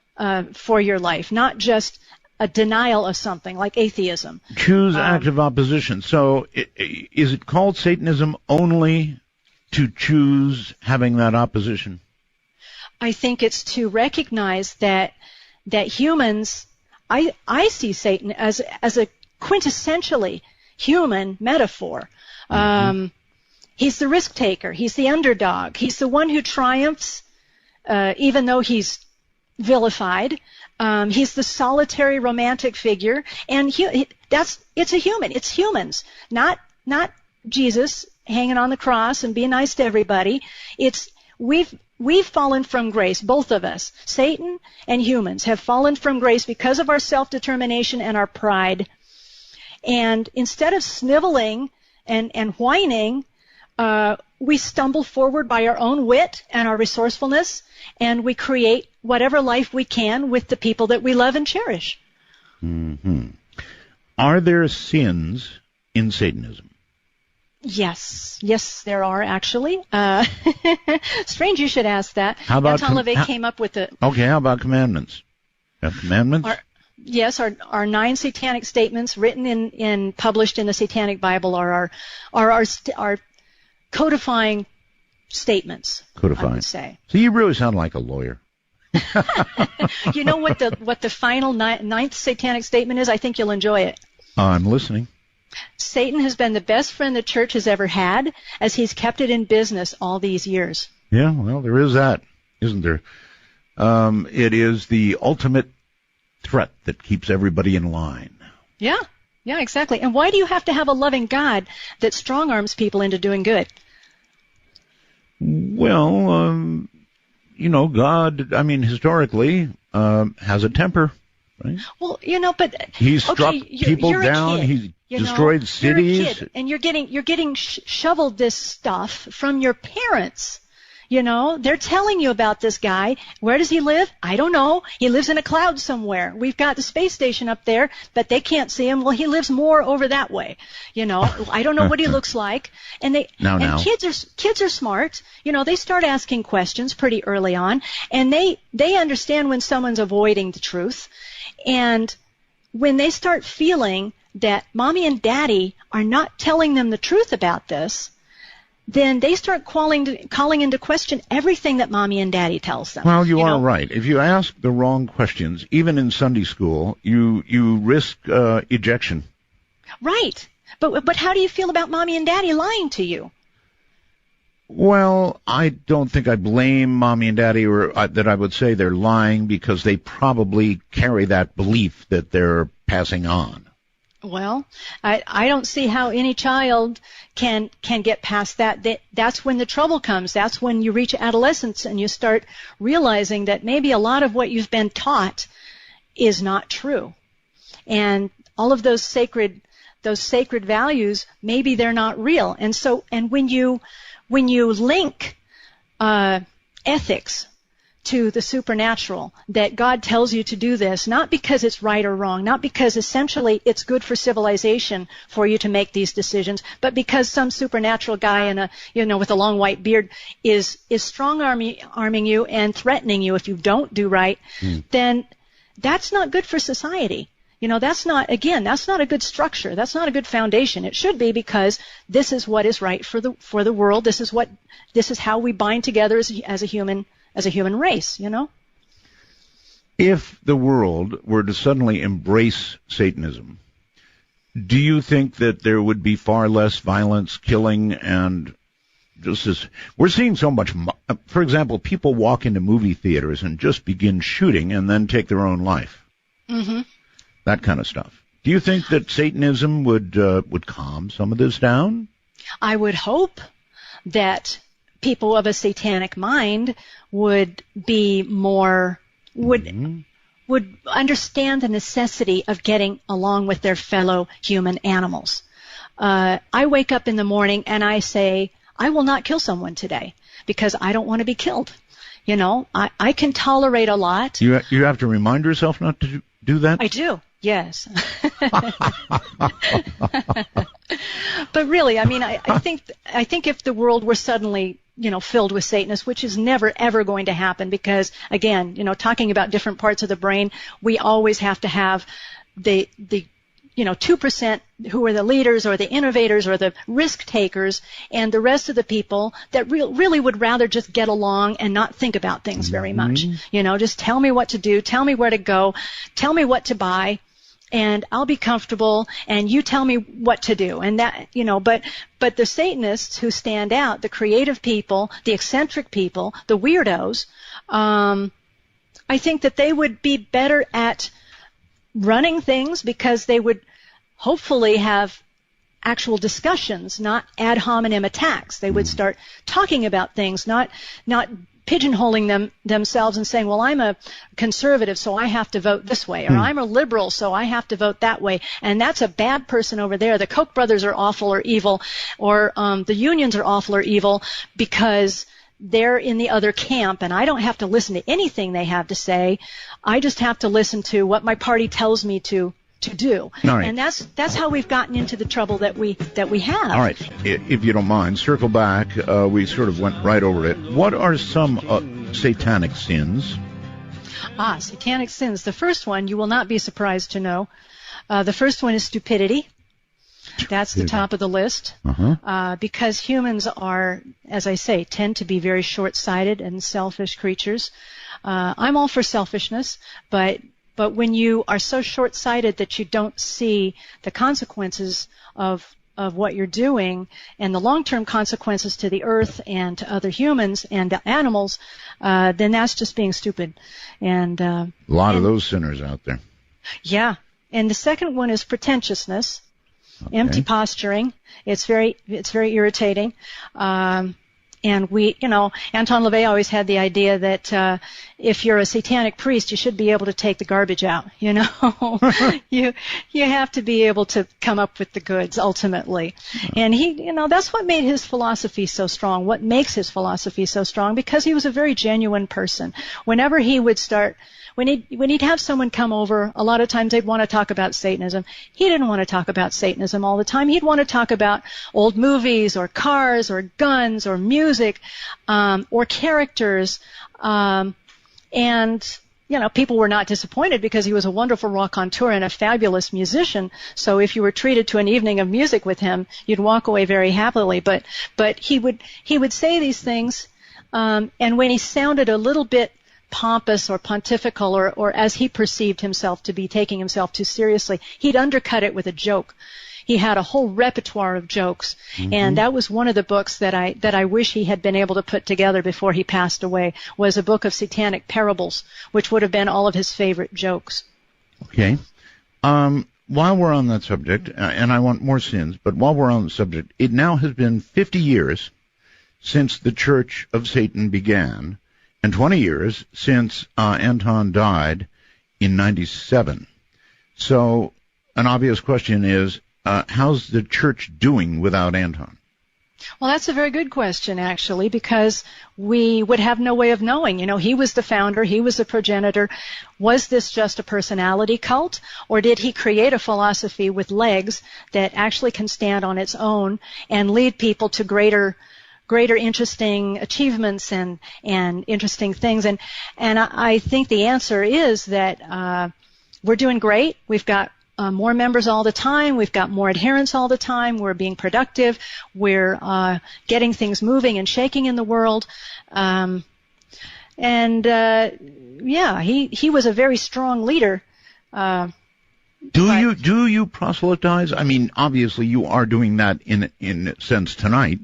for your life, not just a denial of something like atheism. Choose active opposition. So is it called Satanism only to choose having that opposition? I think it's to recognize that humans, I see Satan as a quintessentially human metaphor. He's the risk taker. He's the underdog. He's the one who triumphs, even though he's vilified. He's the solitary romantic figure, and it's a human. It's humans, not Jesus hanging on the cross and being nice to everybody. We've fallen from grace, both of us. Satan and humans have fallen from grace because of our self-determination and our pride. And instead of sniveling and whining, we stumble forward by our own wit and our resourcefulness, and we create whatever life we can with the people that we love and cherish. Mm-hmm. Are there sins in Satanism? Yes, there are actually. Strange you should ask that. How about Anton LaVey came up with the... Okay, how about commandments? Have commandments? Yes, our 9 satanic statements written published in the Satanic Bible are our codifying statements. Codifying. I would say. So you really sound like a lawyer. You know what the final 9th satanic statement is? I think you'll enjoy it. I'm listening. Satan has been the best friend the church has ever had, as he's kept it in business all these years. Yeah, well, there is that, isn't there? It is the ultimate threat that keeps everybody in line. Yeah, exactly. And why do you have to have a loving God that strong-arms people into doing good? Well, God, historically, has a temper, right? Well, but... He's struck people down, he's destroyed cities. You're a kid, and you're getting shoveled this stuff from your parents. They're telling you about this guy. Where does he live? I don't know. He lives in a cloud somewhere. We've got the space station up there, but they can't see him. Well, he lives more over that way. I don't know what he looks like. And kids are smart. They start asking questions pretty early on, and they understand when someone's avoiding the truth. And when they start feeling that mommy and daddy are not telling them the truth about this, then they start calling into question everything that mommy and daddy tells them. Well, you are right. If you ask the wrong questions, even in Sunday school, you risk ejection. Right. But how do you feel about mommy and daddy lying to you? Well, I don't think I blame mommy and daddy, or that I would say they're lying, because they probably carry that belief that they're passing on. Well, I don't see how any child can get past that. That's when the trouble comes. That's when you reach adolescence and you start realizing that maybe a lot of what you've been taught is not true. And all of those sacred values, maybe they're not real. And when you link ethics to the supernatural, that God tells you to do this, not because it's right or wrong, not because essentially it's good for civilization for you to make these decisions, but because some supernatural guy with a long white beard is strong-arming you and threatening you if you don't do right, then that's not good for society. That's not a good structure. That's not a good foundation. It should be, because this is what is right for the world. This is how we bind together as a human race, If the world were to suddenly embrace Satanism, do you think that there would be far less violence, killing, and just as we're seeing so much? For example, people walk into movie theaters and just begin shooting and then take their own life. Mm-hmm. That kind of stuff. Do you think that Satanism would calm some of this down? I would hope that people of a satanic mind would be more would understand the necessity of getting along with their fellow human animals. I wake up in the morning and I say, I will not kill someone today because I don't want to be killed. I can tolerate a lot. You have to remind yourself not to do that? I do. Yes. But really, I think if the world were suddenly, filled with Satanists, which is never, ever going to happen, because, again, talking about different parts of the brain, we always have to have the 2% who are the leaders or the innovators or the risk takers, and the rest of the people that really would rather just get along and not think about things very much. Just tell me what to do, tell me where to go, tell me what to buy, and I'll be comfortable, and you tell me what to do. And that, but the Satanists who stand out, the creative people, the eccentric people, the weirdos, I think that they would be better at running things, because they would hopefully have actual discussions, not ad hominem attacks. They would start talking about things, not pigeonholing themselves and saying, well, I'm a conservative, so I have to vote this way, or I'm a liberal, so I have to vote that way, and that's a bad person over there. The Koch brothers are awful or evil, or the unions are awful or evil because they're in the other camp, and I don't have to listen to anything they have to say. I just have to listen to what my party tells me to do. Right. And that's how we've gotten into the trouble that we have. All right. If you don't mind, circle back. We sort of went right over it. What are some satanic sins? Satanic sins. The first one, you will not be surprised to know. The first one is stupidity. That's the top of the list. Because humans are, as I say, tend to be very short-sighted and selfish creatures. I'm all for selfishness, but when you are so short-sighted that you don't see the consequences of what you're doing and the long-term consequences to the earth and to other humans and to animals, then that's just being stupid. And a lot of those sinners out there. Yeah. And the second one is pretentiousness. Okay. Empty posturing. It's very irritating. And Anton LaVey always had the idea that if you're a satanic priest, you should be able to take the garbage out. You have to be able to come up with the goods ultimately. And that's what made his philosophy so strong. What makes his philosophy so strong? Because he was a very genuine person. Whenever he would start. When he'd have someone come over, a lot of times they'd want to talk about Satanism. He didn't want to talk about Satanism all the time. He'd want to talk about old movies or cars or guns or music or characters. And people were not disappointed because he was a wonderful raconteur and a fabulous musician. So if you were treated to an evening of music with him, you'd walk away very happily. But he would say these things, and when he sounded a little bit pompous or pontifical or as he perceived himself to be taking himself too seriously, he'd undercut it with a joke. He had a whole repertoire of jokes, and that was one of the books that I wish he had been able to put together before he passed away, was a book of satanic parables, which would have been all of his favorite jokes. Okay. while we're on that subject, and I want more sins, but while we're on the subject, it now has been 50 years since the Church of Satan began, and 20 years since Anton died in 97. So an obvious question is, how's the church doing without Anton? Well, that's a very good question, actually, because we would have no way of knowing. You know, he was the founder, he was the progenitor. Was this just a personality cult, or did he create a philosophy with legs that actually can stand on its own and lead people to greater interesting achievements and interesting things? And I think the answer is that we're doing great. We've got more members all the time. We've got more adherents all the time. We're being productive. We're getting things moving and shaking in the world. Yeah, he was a very strong leader. Do you proselytize? I mean, obviously you are doing that in a sense tonight.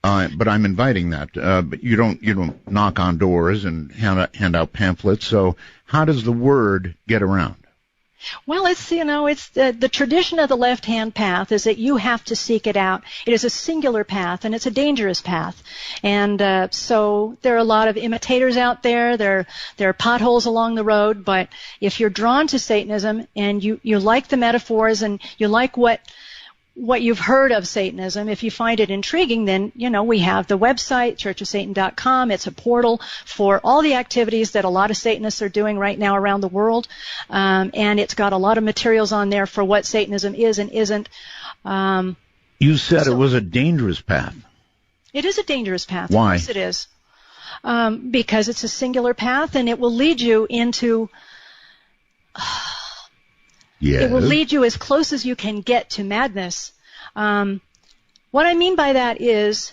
But I'm inviting that. But you don't knock on doors and hand out pamphlets. So how does the word get around? Well, it's the tradition of the left-hand path is that you have to seek it out. It is a singular path, and it's a dangerous path. And so there are a lot of imitators out there. There are potholes along the road. But if you're drawn to Satanism and you like the metaphors and you like what you've heard of Satanism, if you find it intriguing, then, we have the website, churchofsatan.com. It's a portal for all the activities that a lot of Satanists are doing right now around the world. And it's got a lot of materials on there for what Satanism is and isn't. You said it was a dangerous path. It is a dangerous path. Why? Of course it is. Because it's a singular path, and it will lead you into... Yes. It will lead you as close as you can get to madness. What I mean by that is,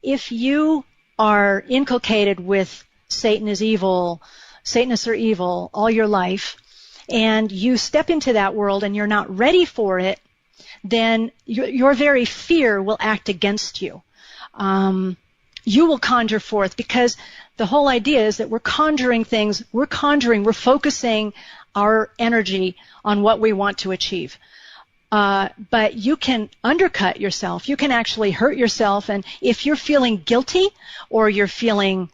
if you are inculcated with Satan is evil, Satanists are evil all your life, and you step into that world and you're not ready for it, then your very fear will act against you. You will conjure forth, because the whole idea is that we're conjuring things, we're focusing our energy on what we want to achieve. But you can undercut yourself. You can actually hurt yourself. And if you're feeling guilty or you're feeling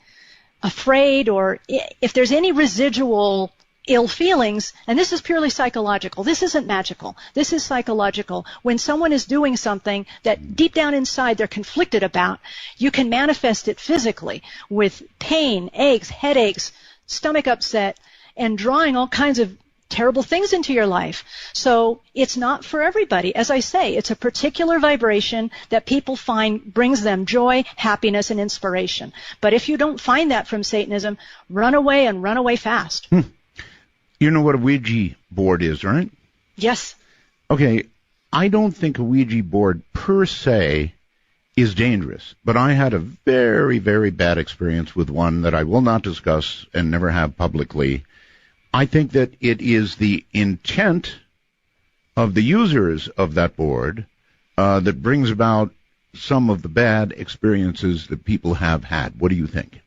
afraid, or if there's any residual ill feelings, and this is purely psychological, this isn't magical, this is psychological. When someone is doing something that deep down inside they're conflicted about, you can manifest it physically with pain, aches, headaches, stomach upset, and drawing all kinds of terrible things into your life. So it's not for everybody. As I say, it's a particular vibration that people find brings them joy, happiness, and inspiration. But if you don't find that from Satanism, run away, and run away fast. You know what a Ouija board is, right? Yes. Okay, I don't think a Ouija board per se is dangerous, but I had a very, very bad experience with one that I will not discuss and never have publicly. I think that it is the intent of the users of that board that brings about some of the bad experiences that people have had. What do you think?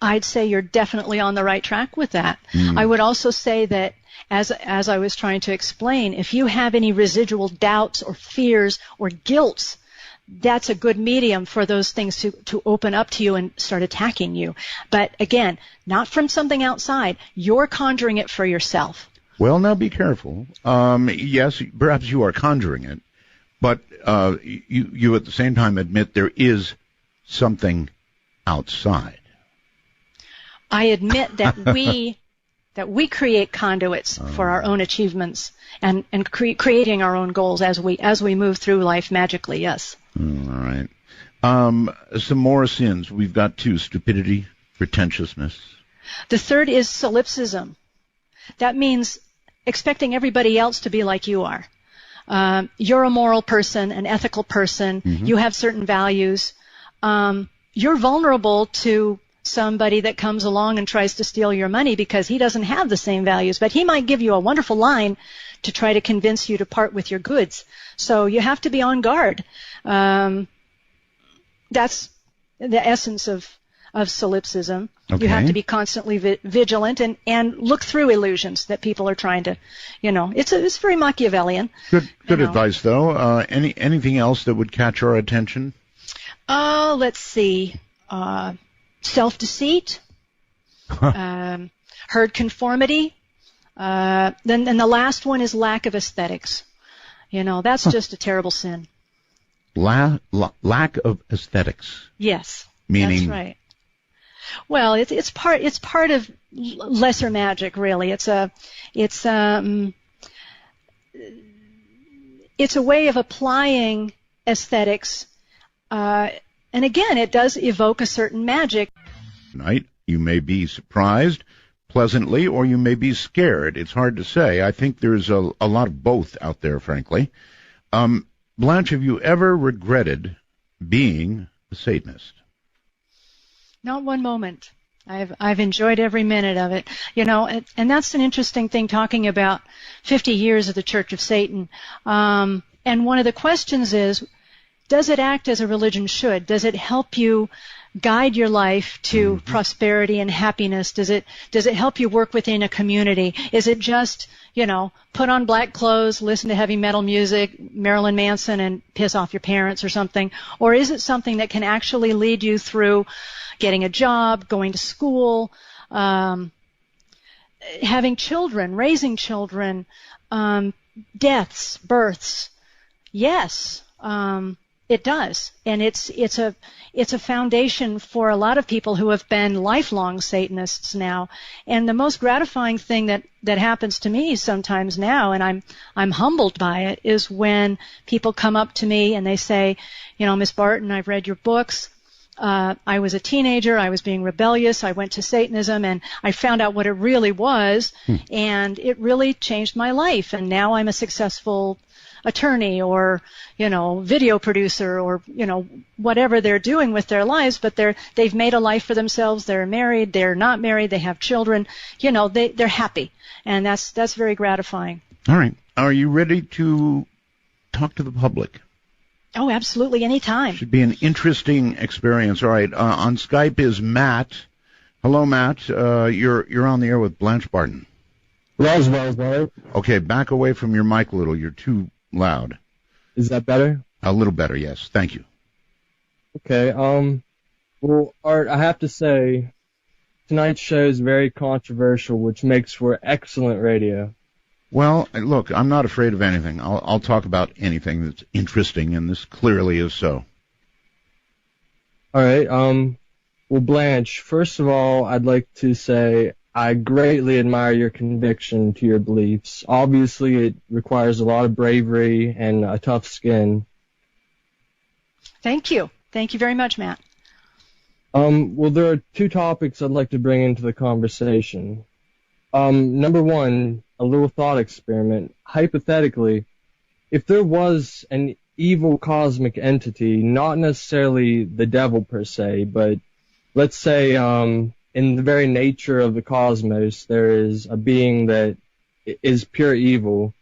I'd say you're definitely on the right track with that. I would also say that, as I was trying to explain, if you have any residual doubts or fears or guilt, that's a good medium for those things to open up to you and start attacking you. But again, not from something outside. You're conjuring it for yourself. Well, now be careful. Yes, perhaps you are conjuring it, but you at the same time admit there is something outside. I admit that we create conduits for our own achievements and creating our own goals as we move through life magically. Yes. All right. Some more sins. We've got two: stupidity, pretentiousness. The third is solipsism. That means expecting everybody else to be like you are. You're a moral person, an ethical person. Mm-hmm. You have certain values. You're vulnerable to somebody that comes along and tries to steal your money because he doesn't have the same values, but he might give you a wonderful line to try to convince you to part with your goods. So you have to be on guard. That's the essence of solipsism. Okay. You have to be constantly vigilant and look through illusions that people are trying to, it's very Machiavellian. Good advice, though. Anything else that would catch our attention? Let's see. Self-deceit, herd conformity. Then the last one is lack of aesthetics. That's just a terrible sin. Lack of aesthetics. Yes. Meaning? That's right. Well, it's part of lesser magic, really. It's a way of applying aesthetics, and again, it does evoke a certain magic. Tonight, you may be surprised pleasantly, or you may be scared. It's hard to say. I think there's a lot of both out there, frankly. Blanche, have you ever regretted being a Satanist? Not one moment. I've enjoyed every minute of it. And that's an interesting thing, talking about 50 years of the Church of Satan. And one of the questions is, does it act as a religion should? Does it help you guide your life to prosperity and happiness? Does it help you work within a community? Is it just, put on black clothes, listen to heavy metal music, Marilyn Manson, and piss off your parents or something? Or is it something that can actually lead you through getting a job, going to school, having children, raising children, deaths, births? Yes, it does, and it's a foundation for a lot of people who have been lifelong Satanists now. And the most gratifying thing that happens to me sometimes now, and I'm humbled by it, is when people come up to me and they say, Miss Barton, I've read your books. I was a teenager, I was being rebellious, I went to Satanism, and I found out what it really was, and it really changed my life, and now I'm a successful attorney or, video producer or, whatever they're doing with their lives, but they've made a life for themselves, they're married, they're not married, they have children, they're happy, and that's very gratifying. All right. Are you ready to talk to the public? Oh, absolutely, anytime. Should be an interesting experience. All right, on Skype is Matt. Hello, Matt. You're on the air with Blanche Barton. Well. Okay, back away from your mic a little. You're too loud. Is that better? A little better, yes. Thank you. Okay. Well, Art, I have to say, tonight's show is very controversial, which makes for excellent radio. Well, look, I'm not afraid of anything. I'll talk about anything that's interesting, and this clearly is so. All right. Well, Blanche, first of all, I'd like to say I greatly admire your conviction to your beliefs. Obviously, it requires a lot of bravery and a tough skin. Thank you. Thank you very much, Matt. Well, there are two topics I'd like to bring into the conversation. Number one, a little thought experiment. Hypothetically, if there was an evil cosmic entity, not necessarily the devil per se, but let's say in the very nature of the cosmos, there is a being that is pure evil,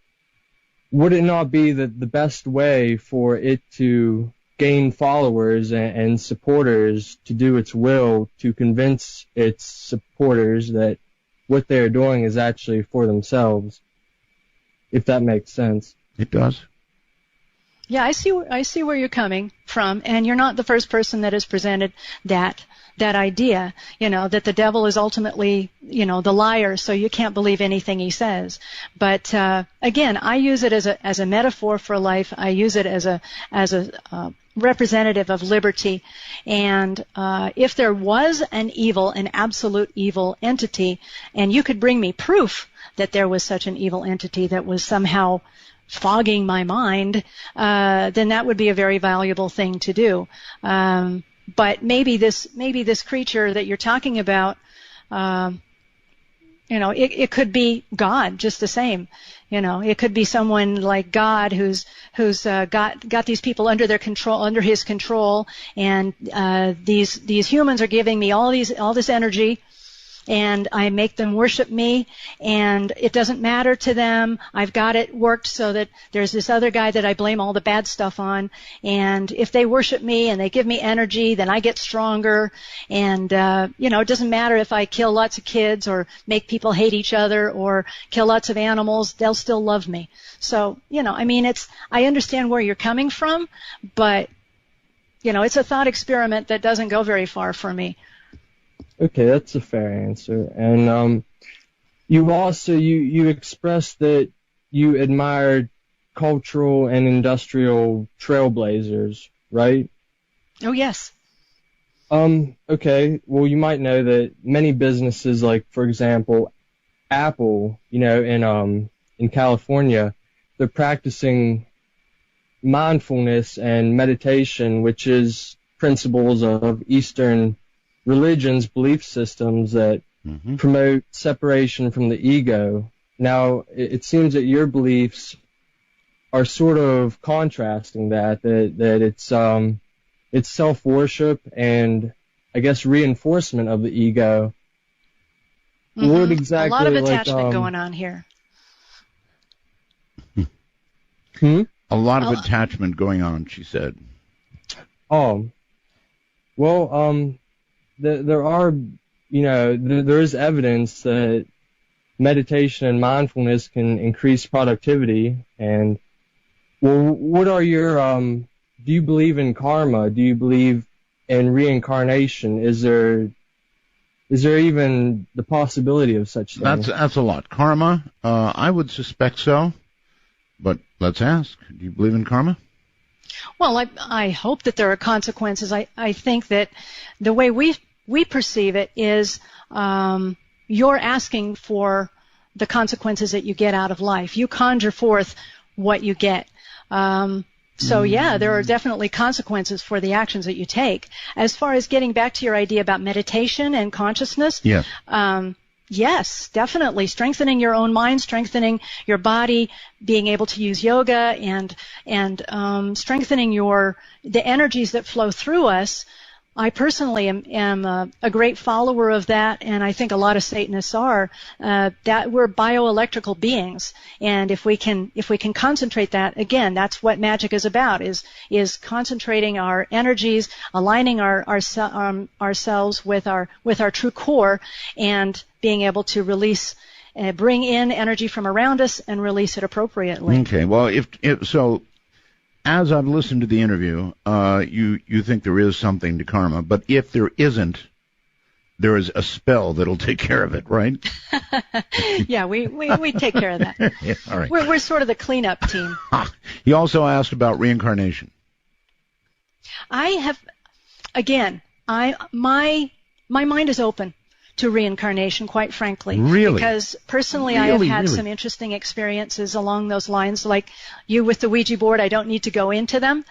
would it not be that the best way for it to gain followers and supporters to do its will, to convince its supporters that what they're doing is actually for themselves, if that makes sense? It does. Yeah, I see where you're coming from, and you're not the first person that has presented that idea, that the devil is ultimately, the liar, so you can't believe anything he says. But again, I use it as a metaphor for life. I use it as a representative of liberty. And if there was an absolute evil entity, and you could bring me proof that there was such an evil entity that was somehow fogging my mind, then that would be a very valuable thing to do. But maybe this creature that you're talking about, it could be God just the same. It could be someone like God who's got these people under his control, and these humans are giving me all this energy, and I make them worship me, and it doesn't matter to them. I've got it worked so that there's this other guy that I blame all the bad stuff on, and if they worship me and they give me energy, then I get stronger, and it doesn't matter if I kill lots of kids or make people hate each other or kill lots of animals, they'll still love me. So, I understand where you're coming from, but, it's a thought experiment that doesn't go very far for me. Okay, that's a fair answer. And you also you expressed that you admired cultural and industrial trailblazers, right? Oh, yes. Okay. Well, you might know that many businesses, like for example, Apple, in California, they're practicing mindfulness and meditation, which is principles of Eastern religions, belief systems that promote separation from the ego. Now, it seems that your beliefs are sort of contrasting that it's self-worship and, I guess, reinforcement of the ego. What exactly? A lot of attachment going on here. A lot of attachment going on, she said. Well, there are, there is evidence that meditation and mindfulness can increase productivity. And, well, what are your, do you believe in karma? Do you believe in reincarnation? Is there even the possibility of such things? That's a lot. Karma, I would suspect so, but let's ask. Do you believe in karma? Well, I hope that there are consequences. I think that the way we perceive it is you're asking for the consequences that you get out of life. You conjure forth what you get. Yeah, there are definitely consequences for the actions that you take. As far as getting back to your idea about meditation and consciousness, yes, definitely. Strengthening your own mind, strengthening your body, being able to use yoga, and strengthening the energies that flow through us. I personally am a great follower of that, and I think a lot of Satanists are. That we're bioelectrical beings, and if we can concentrate that, again, that's what magic is about: is concentrating our energies, aligning ourselves with our true core, and being able to release, bring in energy from around us and release it appropriately. Okay. Well, if so. As I've listened to the interview, you think there is something to karma, but if there isn't, there is a spell that'll take care of it, right? Yeah, we take care of that. Yeah, all right. We're sort of the cleanup team. He also asked about reincarnation. My mind is open to reincarnation, quite frankly. Really? Because personally, I have had some interesting experiences along those lines, like you with the Ouija board. I don't need to go into them.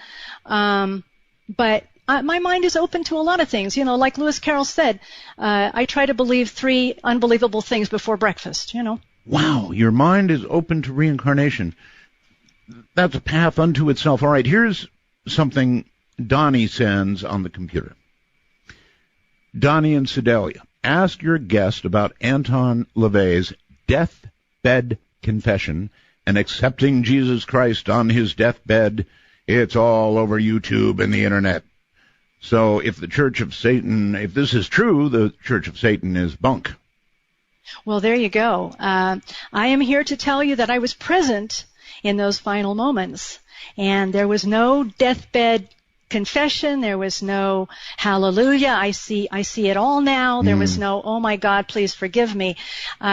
But my mind is open to a lot of things. Like Lewis Carroll said, I try to believe 3 unbelievable things before breakfast, Wow, your mind is open to reincarnation. That's a path unto itself. All right, here's something Donnie sends on the computer. Donnie in Sedalia. Ask your guest about Anton LaVey's deathbed confession and accepting Jesus Christ on his deathbed. It's all over YouTube and the internet. So if the Church of Satan, if this is true, the Church of Satan is bunk. Well, there you go. I am here to tell you that I was present in those final moments, and there was no deathbed confession. There was no hallelujah, I see it all now. There was no, oh my God, please forgive me.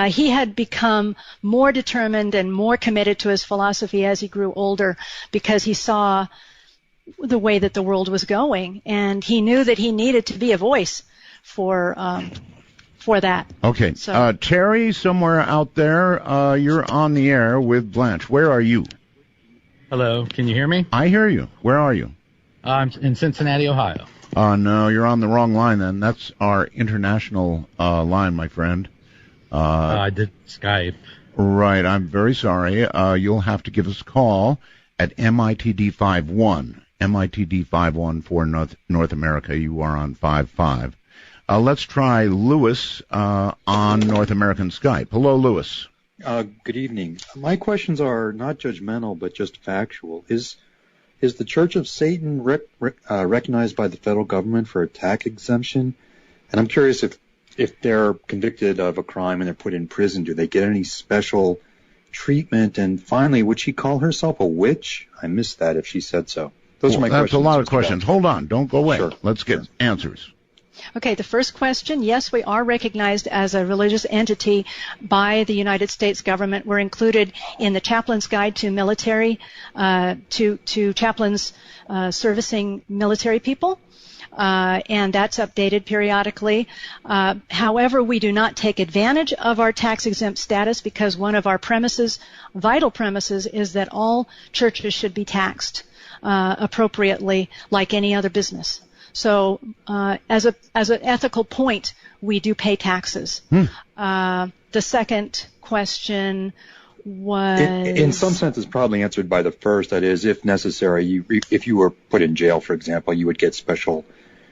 He had become more determined and more committed to his philosophy as he grew older, because he saw the way that the world was going, and he knew that he needed to be a voice for that. Okay. So, Terry, somewhere out there, you're on the air with Blanche. Where are you? Hello. Can you hear me? I hear you. Where are you? I'm in Cincinnati, Ohio. No, you're on the wrong line then. That's our international line, my friend. I did Skype. Right. I'm very sorry. You'll have to give us a call at MITD51. MITD51 for North America. You are on 55. Let's try Lewis on North American Skype. Hello, Lewis. Good evening. My questions are not judgmental, but just factual. Is the Church of Satan recognized by the federal government for a tax exemption? And I'm curious if they're convicted of a crime and they're put in prison, do they get any special treatment? And finally, would she call herself a witch? I missed that if she said so. Those are my questions. That's a lot of questions. Hold on. Don't go away. Sure. Let's get answers. Okay, the first question, yes, we are recognized as a religious entity by the United States government. We're included in the Chaplain's Guide to Military, to chaplains servicing military people. And that's updated periodically. However, we do not take advantage of our tax-exempt status because one of our premises, vital premises, is that all churches should be taxed appropriately like any other business. So as an ethical point, we do pay taxes. The second question was... In some sense, it's probably answered by the first. That is, if necessary, if you were put in jail, for example, you would get special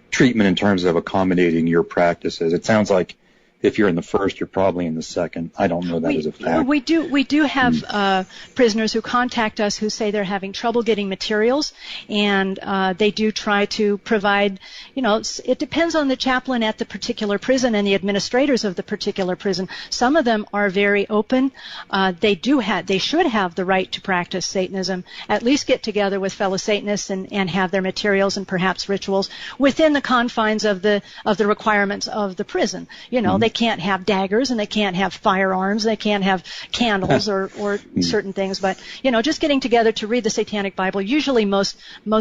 treatment in terms of accommodating your practices. It sounds like if you're in the first, you're probably in the second. I don't know that as a fact. We do have prisoners who contact us who say they're having trouble getting materials, and they do try to provide, it depends on the chaplain at the particular prison and the administrators of the particular prison. Some of them are very open. They should have the right to practice Satanism, at least get together with fellow Satanists and have their materials and perhaps rituals within the confines of the requirements of the prison. They can't have daggers and they can't have firearms, they can't have candles or certain things, but just getting together to read the Satanic Bible. Usually most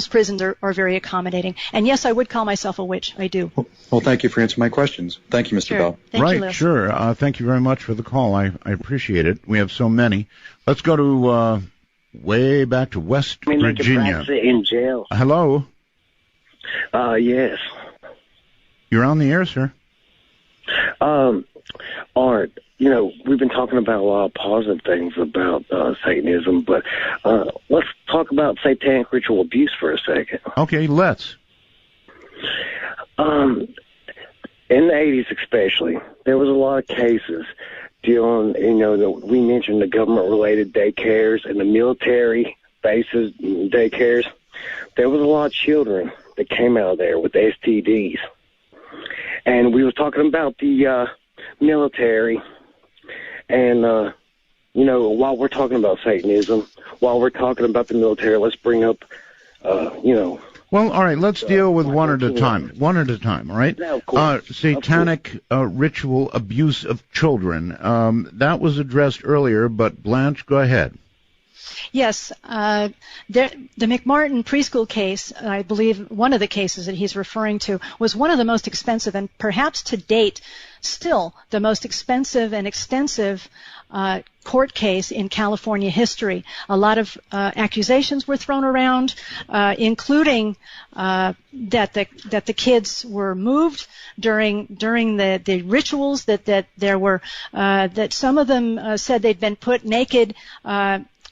prisons are very accommodating. And yes, I would call myself a witch. I do. Well, thank you for answering my questions. Thank you, Mr. Sure. Bell. Thank you, Lewis. Sure. Thank you very much for the call. I appreciate it. We have so many. Let's go to way back to West Virginia. In jail. Hello. Yes. You're on the air, sir. Art, we've been talking about a lot of positive things about Satanism, but let's talk about satanic ritual abuse for a second. Okay, let's. In the 80s especially, there was a lot of cases dealing, we mentioned the government-related daycares and the military bases daycares. There was a lot of children that came out of there with STDs. And we were talking about the military, and, while we're talking about Satanism, while we're talking about the military, let's bring up, Well, all right, let's deal with one at a time. One at a time, all right? Yeah, of course. Satanic ritual abuse of children. That was addressed earlier, but Blanche, go ahead. Yes, the McMartin preschool case, I believe one of the cases that he's referring to, was one of the most expensive and perhaps to date still the most expensive and extensive court case in California history. A lot of accusations were thrown around, including that the kids were moved during the rituals, that there were that some of them said they'd been put naked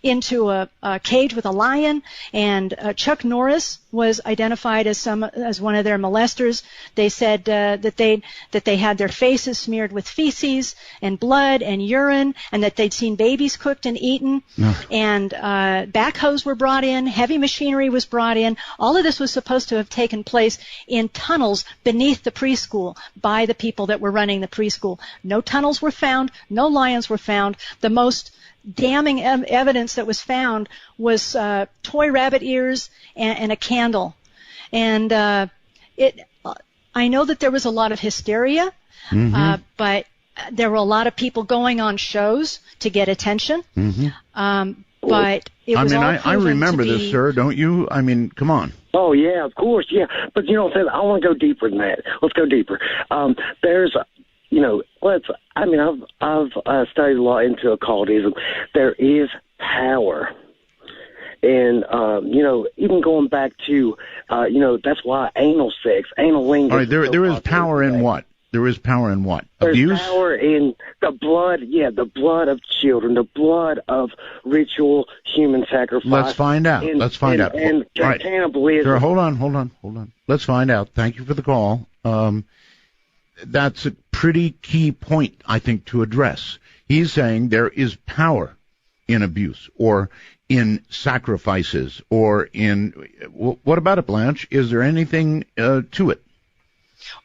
into a cage with a lion, and Chuck Norris was identified as one of their molesters. They said that they had their faces smeared with feces and blood and urine, and that they'd seen babies cooked and eaten. No. And backhoes were brought in, heavy machinery was brought in. All of this was supposed to have taken place in tunnels beneath the preschool by the people that were running the preschool. No tunnels were found, no lions were found. The most damning evidence that was found was toy rabbit ears and a candle. And I know that there was a lot of hysteria, but there were a lot of people going on shows to get attention. But it was I remember this, sir, don't you? I mean, come on. Oh, yeah, of course, yeah. But, I want to go deeper than that. Let's go deeper. There's... I've studied a lot into occultism. There is power. And, even going back to, that's why anal lingus. All right, there is power in what? There is power in what? There's Abuse? Power in the blood, the blood of children, the blood of ritual human sacrifice. Let's find out. And right. Cannibalism. Sure, hold on. Let's find out. Thank you for the call. that's a pretty key point, I think, to address. He's saying there is power in abuse or in sacrifices or in... What about it, Blanche? Is there anything to it?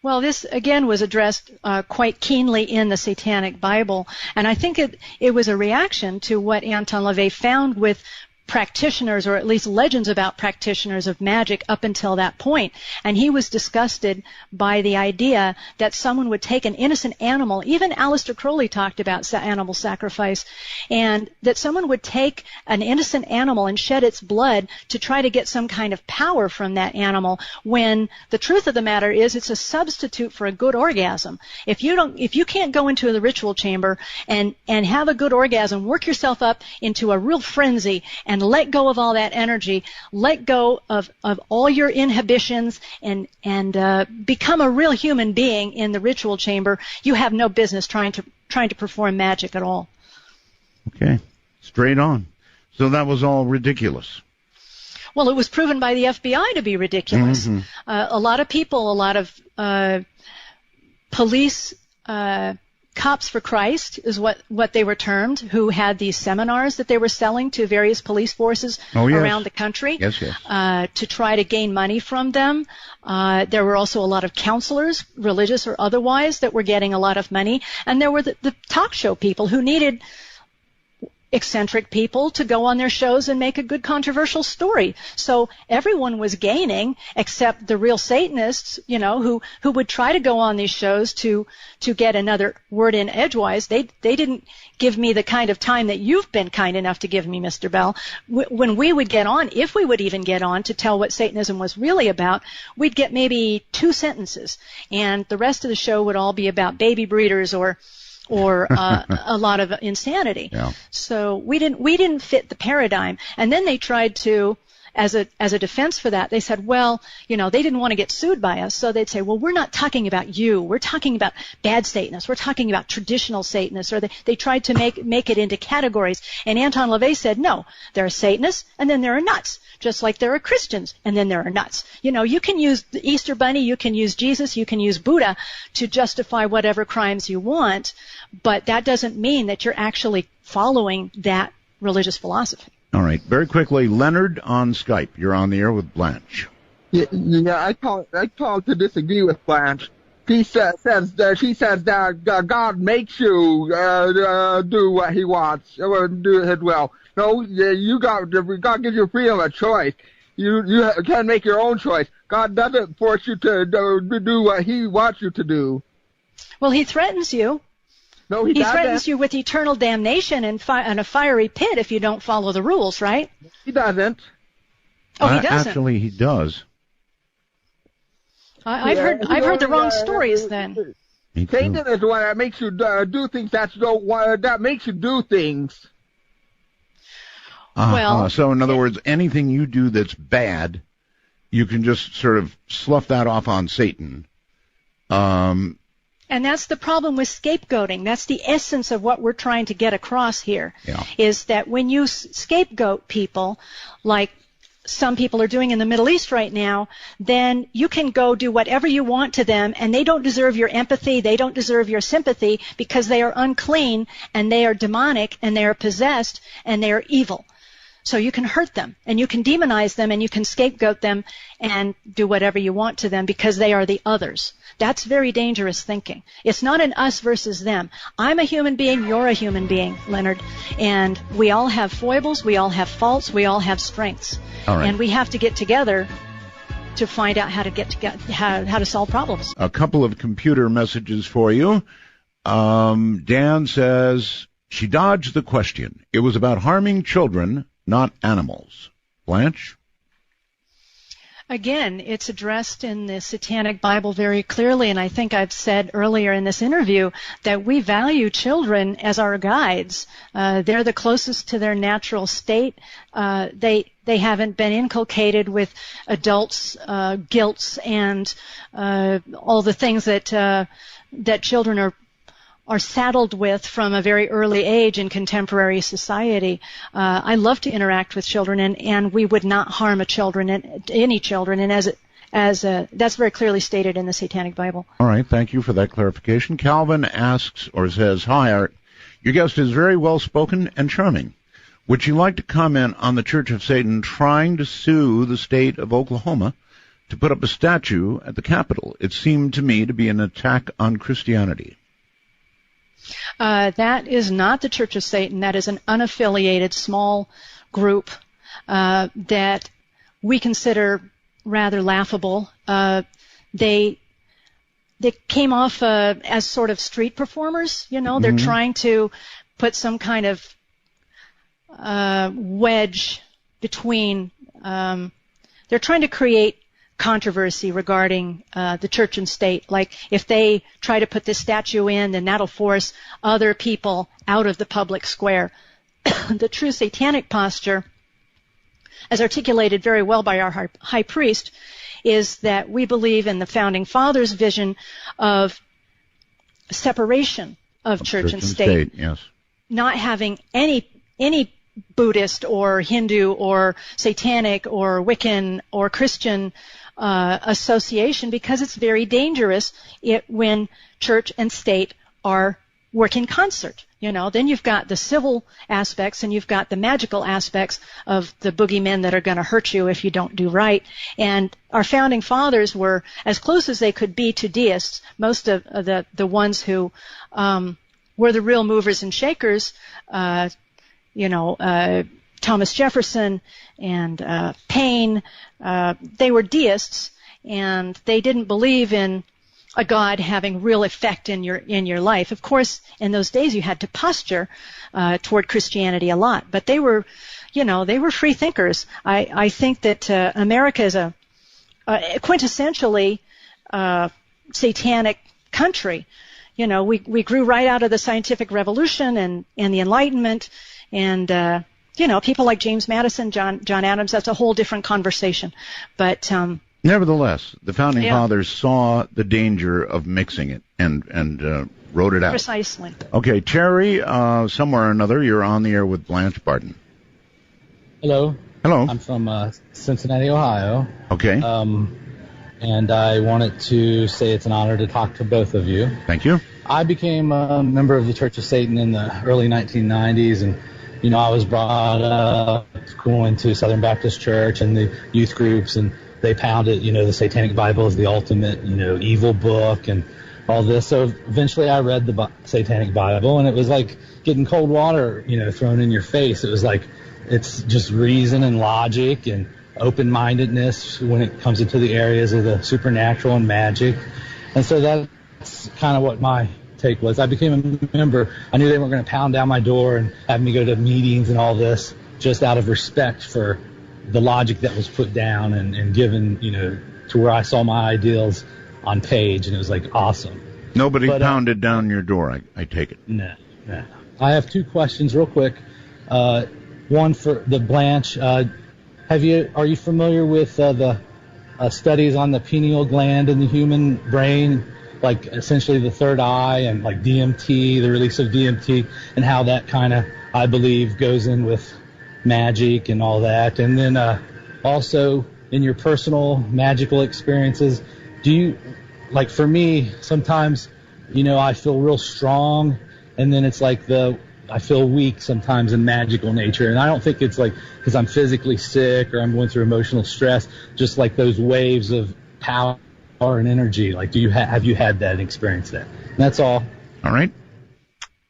Well, this, again, was addressed quite keenly in the Satanic Bible, and I think it was a reaction to what Anton LaVey found with practitioners, or at least legends about practitioners of magic up until that point. And he was disgusted by the idea that someone would take an innocent animal. Even Aleister Crowley talked about animal sacrifice, and that someone would take an innocent animal and shed its blood to try to get some kind of power from that animal, when the truth of the matter is it's a substitute for a good orgasm. If you can't go into the ritual chamber and have a good orgasm, work yourself up into a real frenzy and let go of all that energy, let go of all your inhibitions, and become a real human being in the ritual chamber, you have no business trying to perform magic at all. Okay, straight on. So that was all ridiculous. Well, it was proven by the FBI to be ridiculous. Mm-hmm. A lot of people, a lot of police. Cops for Christ is what they were termed, who had these seminars that they were selling to various police forces around the country to try to gain money from them. There were also a lot of counselors, religious or otherwise, that were getting a lot of money. And there were the talk show people who needed eccentric people to go on their shows and make a good controversial story. So everyone was gaining except the real Satanists, who would try to go on these shows to get another word in edgewise. They didn't give me the kind of time that you've been kind enough to give me, Mr. Bell. When we would get on, if we would even get on to tell what Satanism was really about, we'd get maybe 2 sentences, and the rest of the show would all be about baby breeders or a lot of insanity. Yeah. So we didn't fit the paradigm. And then they tried to, as a defense for that, they said, well, they didn't want to get sued by us, so they'd say, well, we're not talking about you. We're talking about bad Satanists. We're talking about traditional Satanists. Or they tried to make it into categories. And Anton LaVey said, no, there are Satanists, and then there are nuts. Just like there are Christians, and then there are nuts. You can use the Easter Bunny, you can use Jesus, you can use Buddha to justify whatever crimes you want, but that doesn't mean that you're actually following that religious philosophy. All right. Very quickly, Leonard on Skype. You're on the air with Blanche. Yeah, I call to disagree with Blanche. She says that God makes you do what He wants, or do His will. No, God gives you freedom of choice. You can make your own choice. God doesn't force you to do what He wants you to do. Well, He threatens you. No, He doesn't. Threatens you with eternal damnation and a fiery pit if you don't follow the rules, right? He doesn't. Oh, He doesn't. Actually, He does. I've heard the wrong stories then. Satan is the one that makes you do things that makes you do things. So in other words, anything you do that's bad, you can just sort of slough that off on Satan. And that's the problem with scapegoating. That's the essence of what we're trying to get across here, is that when you scapegoat people, like some people are doing in the Middle East right now, then you can go do whatever you want to them, and they don't deserve your empathy, they don't deserve your sympathy, because they are unclean, and they are demonic, and they are possessed, and they are evil. So you can hurt them, and you can demonize them, and you can scapegoat them, and do whatever you want to them, because they are the others. That's very dangerous thinking. It's not an us versus them. I'm a human being, you're a human being, Leonard, and we all have foibles, we all have faults, we all have strengths. All right. And we have to get together to find out how to solve problems. A couple of computer messages for you. Dan says, she dodged the question. It was about harming children, not animals. Blanche? Again, it's addressed in the Satanic Bible very clearly, and I think I've said earlier in this interview that we value children as our guides. They're the closest to their natural state. They haven't been inculcated with adults' guilts and all the things that children are saddled with from a very early age in contemporary society. I love to interact with children, and we would not harm any children. And that's very clearly stated in the Satanic Bible. All right, thank you for that clarification. Calvin asks or says, "Hi, Art. Your guest is very well spoken and charming. Would you like to comment on the Church of Satan trying to sue the state of Oklahoma to put up a statue at the Capitol? It seemed to me to be an attack on Christianity." That is not the Church of Satan. That is an unaffiliated small group that we consider rather laughable. They came off as sort of street performers. They're trying to put some kind of wedge between. They're trying to create controversy regarding the church and state. Like, if they try to put this statue in, then that'll force other people out of the public square. The true satanic posture, as articulated very well by our high priest, is that we believe in the Founding Fathers' vision of separation of church and state. Yes. Not having any Buddhist or Hindu or Satanic or Wiccan or Christian association, because it's very dangerous when church and state work in concert. Then you've got the civil aspects and you've got the magical aspects of the boogeymen that are going to hurt you if you don't do right. And our founding fathers were as close as they could be to deists. Most of the ones who were the real movers and shakers, Thomas Jefferson and Paine, they were deists, and they didn't believe in a God having real effect in your life. Of course, in those days you had to posture toward Christianity a lot, but they were free thinkers. I think that America is a quintessentially satanic country. We grew right out of the scientific revolution and the Enlightenment, and people like James Madison, John Adams. That's a whole different conversation, but. Nevertheless, the Founding Fathers saw the danger of mixing it and wrote it out. Precisely. Okay, Terry, somewhere or another, you're on the air with Blanche Barton. Hello. Hello. I'm from Cincinnati, Ohio. Okay. And I wanted to say it's an honor to talk to both of you. Thank you. I became a member of the Church of Satan in the early 1990s, and I was brought up going to Southern Baptist Church and the youth groups, and they pounded, the Satanic Bible is the ultimate, evil book and all this. So eventually I read the Satanic Bible, and it was like getting cold water, thrown in your face. It was like, it's just reason and logic and open-mindedness when it comes into the areas of the supernatural and magic. And so that's kind of what my take was. I became a member. I knew they weren't going to pound down my door and have me go to meetings and all this, just out of respect for the logic that was put down and given, to where I saw my ideals on page, and it was like awesome. Nobody pounded down your door, I take it. No. I have two questions real quick. One for the Blanche. Are you familiar with the studies on the pineal gland in the human brain, like essentially the third eye, and like DMT, the release of DMT, and how that kind of, I believe, goes in with magic and all that? And then also in your personal magical experiences, do you, like for me, sometimes, I feel real strong, and then it's like I feel weak sometimes in magical nature, and I don't think it's like because I'm physically sick or I'm going through emotional stress, just like those waves of power and energy. Like, have you had that experience? And that's all. All right.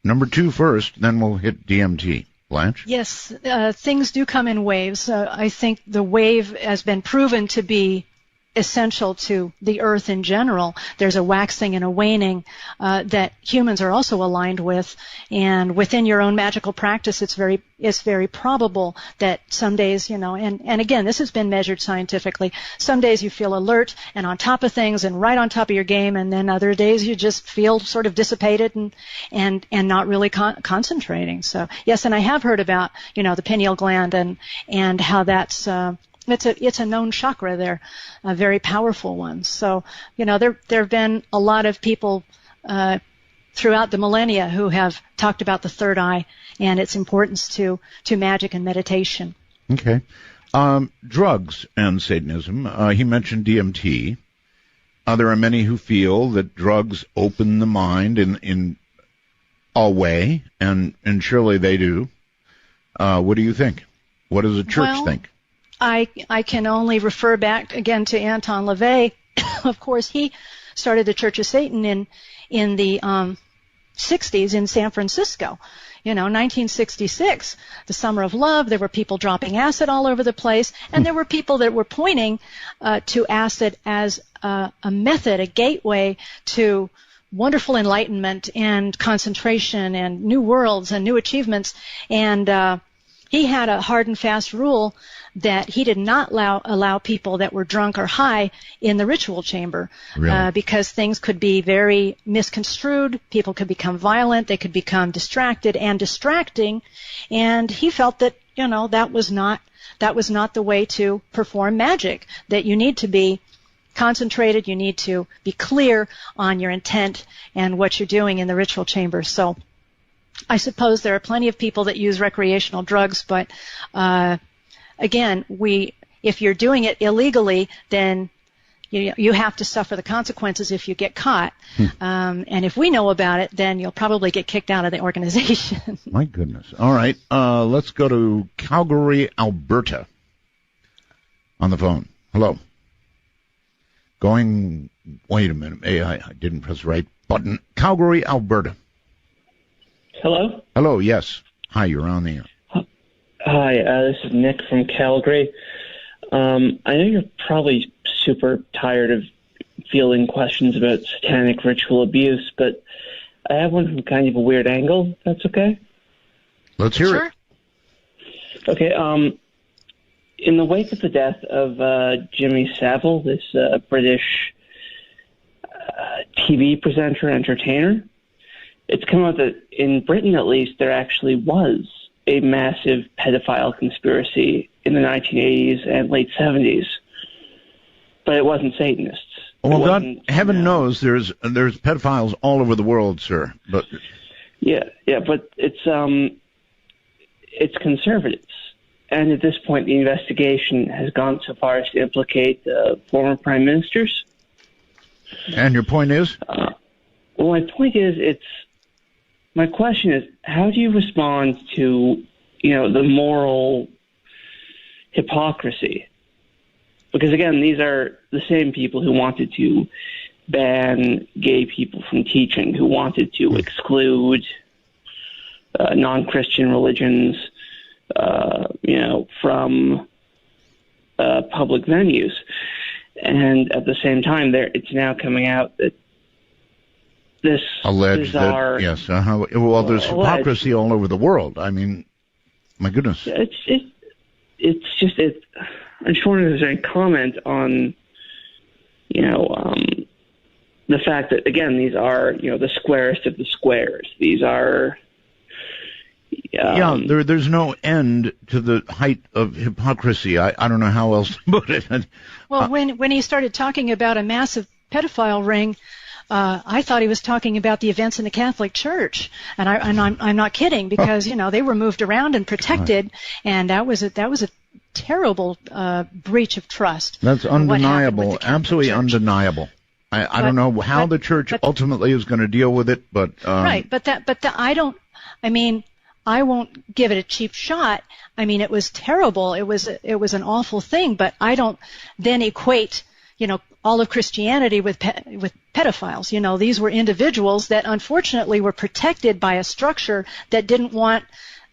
Number 2 first, then we'll hit DMT. Blanche? Yes, things do come in waves. I think the wave has been proven to be essential to the earth in general. There's a waxing and a waning that humans are also aligned with, and within your own magical practice, it's very probable that some days, and again, this has been measured scientifically. Some days you feel alert and on top of things and right on top of your game, and then other days you just feel sort of dissipated and not really concentrating. So yes, and I have heard about the pineal gland and how that's it's a known chakra there, a very powerful one. So, there have been a lot of people throughout the millennia who have talked about the third eye and its importance to magic and meditation. Okay. Drugs and Satanism. He mentioned DMT. There are many who feel that drugs open the mind in a way, and surely they do. What do you think? What does the church think? I can only refer back again to Anton LaVey. Of course, he started the Church of Satan in the 60s in San Francisco. 1966, the Summer of Love, there were people dropping acid all over the place, and there were people that were pointing to acid as a method, a gateway to wonderful enlightenment and concentration and new worlds and new achievements. And he had a hard and fast rule that he did not allow people that were drunk or high in the ritual chamber. Really? Because things could be very misconstrued, people could become violent, they could become distracted and distracting, and he felt that that was not the way to perform magic, that you need to be concentrated, you need to be clear on your intent and what you're doing in the ritual chamber. So I suppose there are plenty of people that use recreational drugs, but again, if you're doing it illegally, then you have to suffer the consequences if you get caught. And if we know about it, then you'll probably get kicked out of the organization. My goodness. All right, let's go to Calgary, Alberta on the phone. Hello. Wait a minute. I didn't press the right button. Calgary, Alberta. Hello? Hello, yes. Hi, you're on the air. Hi, this is Nick from Calgary. I know you're probably super tired of fielding questions about satanic ritual abuse, but I have one from kind of a weird angle, if that's okay? Let's hear it. Okay, in the wake of the death of Jimmy Savile, this British TV presenter, entertainer, it's come out that in Britain, at least, there actually was a massive pedophile conspiracy in the 1980s and late 70s, but it wasn't Satanists. Well, God, heaven knows there's pedophiles all over the world, sir. But yeah, but it's conservatives, and at this point, the investigation has gone so far as to implicate former prime ministers. And your point is? Well, my point is, my question is, how do you respond to, the moral hypocrisy? Because, again, these are the same people who wanted to ban gay people from teaching, who wanted to exclude non-Christian religions, from public venues. And at the same time, it's now coming out that this alleged bizarre... Yes. Well, there's hypocrisy all over the world. I mean, my goodness. I'm just wondering if there's any comment on, the fact that, again, these are, the squarest of the squares. These are... there's no end to the height of hypocrisy. I don't know how else to put it. Well, when he started talking about a massive pedophile ring, I thought he was talking about the events in the Catholic Church, and I'm not kidding, because they were moved around and protected, and that was a terrible breach of trust. That's undeniable, absolutely undeniable. I don't know how the church ultimately is going to deal with it, but right. But I won't give it a cheap shot. I mean, it was terrible. It was an awful thing, but I don't then equate, all of Christianity with pedophiles. These were individuals that unfortunately were protected by a structure that didn't want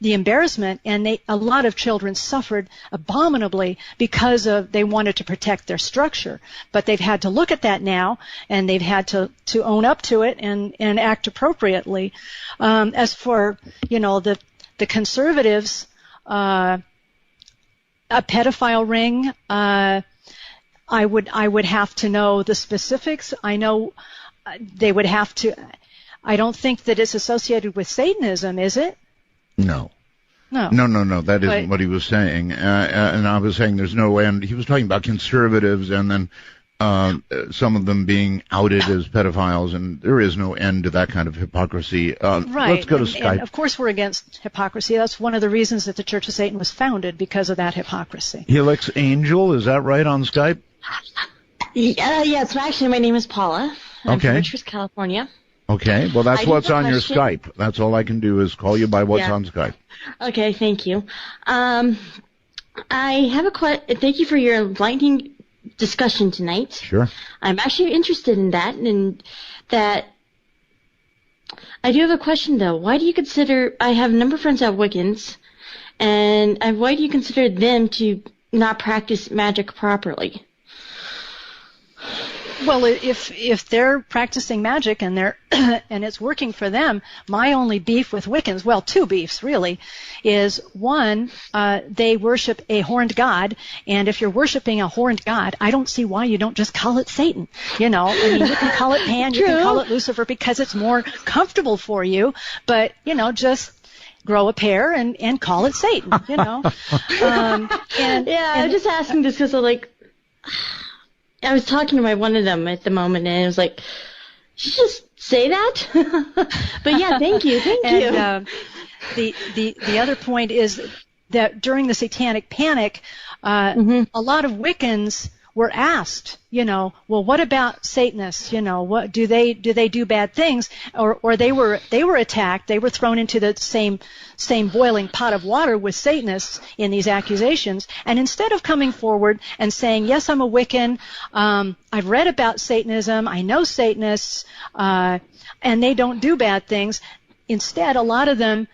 the embarrassment, and a lot of children suffered abominably because they wanted to protect their structure. But they've had to look at that now, and they've had to own up to it and act appropriately. As for the conservatives, a pedophile ring, I would have to know the specifics. I know they would have to. I don't think that it's associated with Satanism, is it? No. That isn't what he was saying. And I was saying there's no end. He was talking about conservatives, and then some of them being outed as pedophiles, and there is no end to that kind of hypocrisy. Right. Let's go to Skype. And of course, we're against hypocrisy. That's one of the reasons that the Church of Satan was founded, because of that hypocrisy. Helix Angel, is that right on Skype? Yes, actually, my name is Paula. I'm from Richards, California. Okay, well, that's what's on your Skype. That's all I can do is call you by what's on Skype. Okay, thank you. I have a question. Thank you for your enlightening discussion tonight. Sure. I'm actually interested in that, and that I do have a question though. Why do you consider, I have a number of friends that are Wiccans, and why do you consider them to not practice magic properly? Well, if they're practicing magic and they're and it's working for them, my only beef with Wiccans, well, two beefs really, is one, they worship a horned god, and if you're worshiping a horned god, I don't see why you don't just call it Satan. You know, I mean, you can call it Pan, you can call it Lucifer because it's more comfortable for you, but you know, just grow a pair and call it Satan. You know, I'm just asking this because I was talking to one of them at the moment, and it was like, just say that. But yeah, thank you. The other point is that during the Satanic Panic, a lot of Wiccans were asked, you know, well, what about Satanists? You know, what do they do bad things? Or they were attacked. They were thrown into the same boiling pot of water with Satanists in these accusations. And instead of coming forward and saying, yes, I'm a Wiccan, I've read about Satanism, I know Satanists, and they don't do bad things. Instead, a lot of them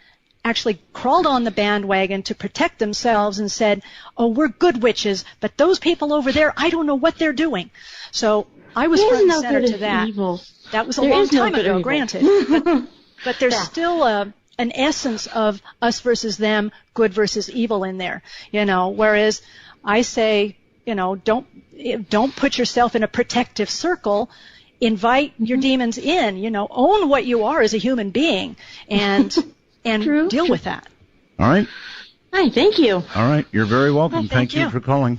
actually crawled on the bandwagon to protect themselves and said, oh, we're good witches, but those people over there, I don't know what they're doing. So I was front and center to that. Evil. That was a long time ago, granted. But there's still an essence of us versus them, good versus evil in there. You know, whereas I say, you know, don't put yourself in a protective circle. Invite your demons in. You know, own what you are as a human being, and deal with that. All right. Hi, thank you. All right, you're very welcome. Thank you for calling.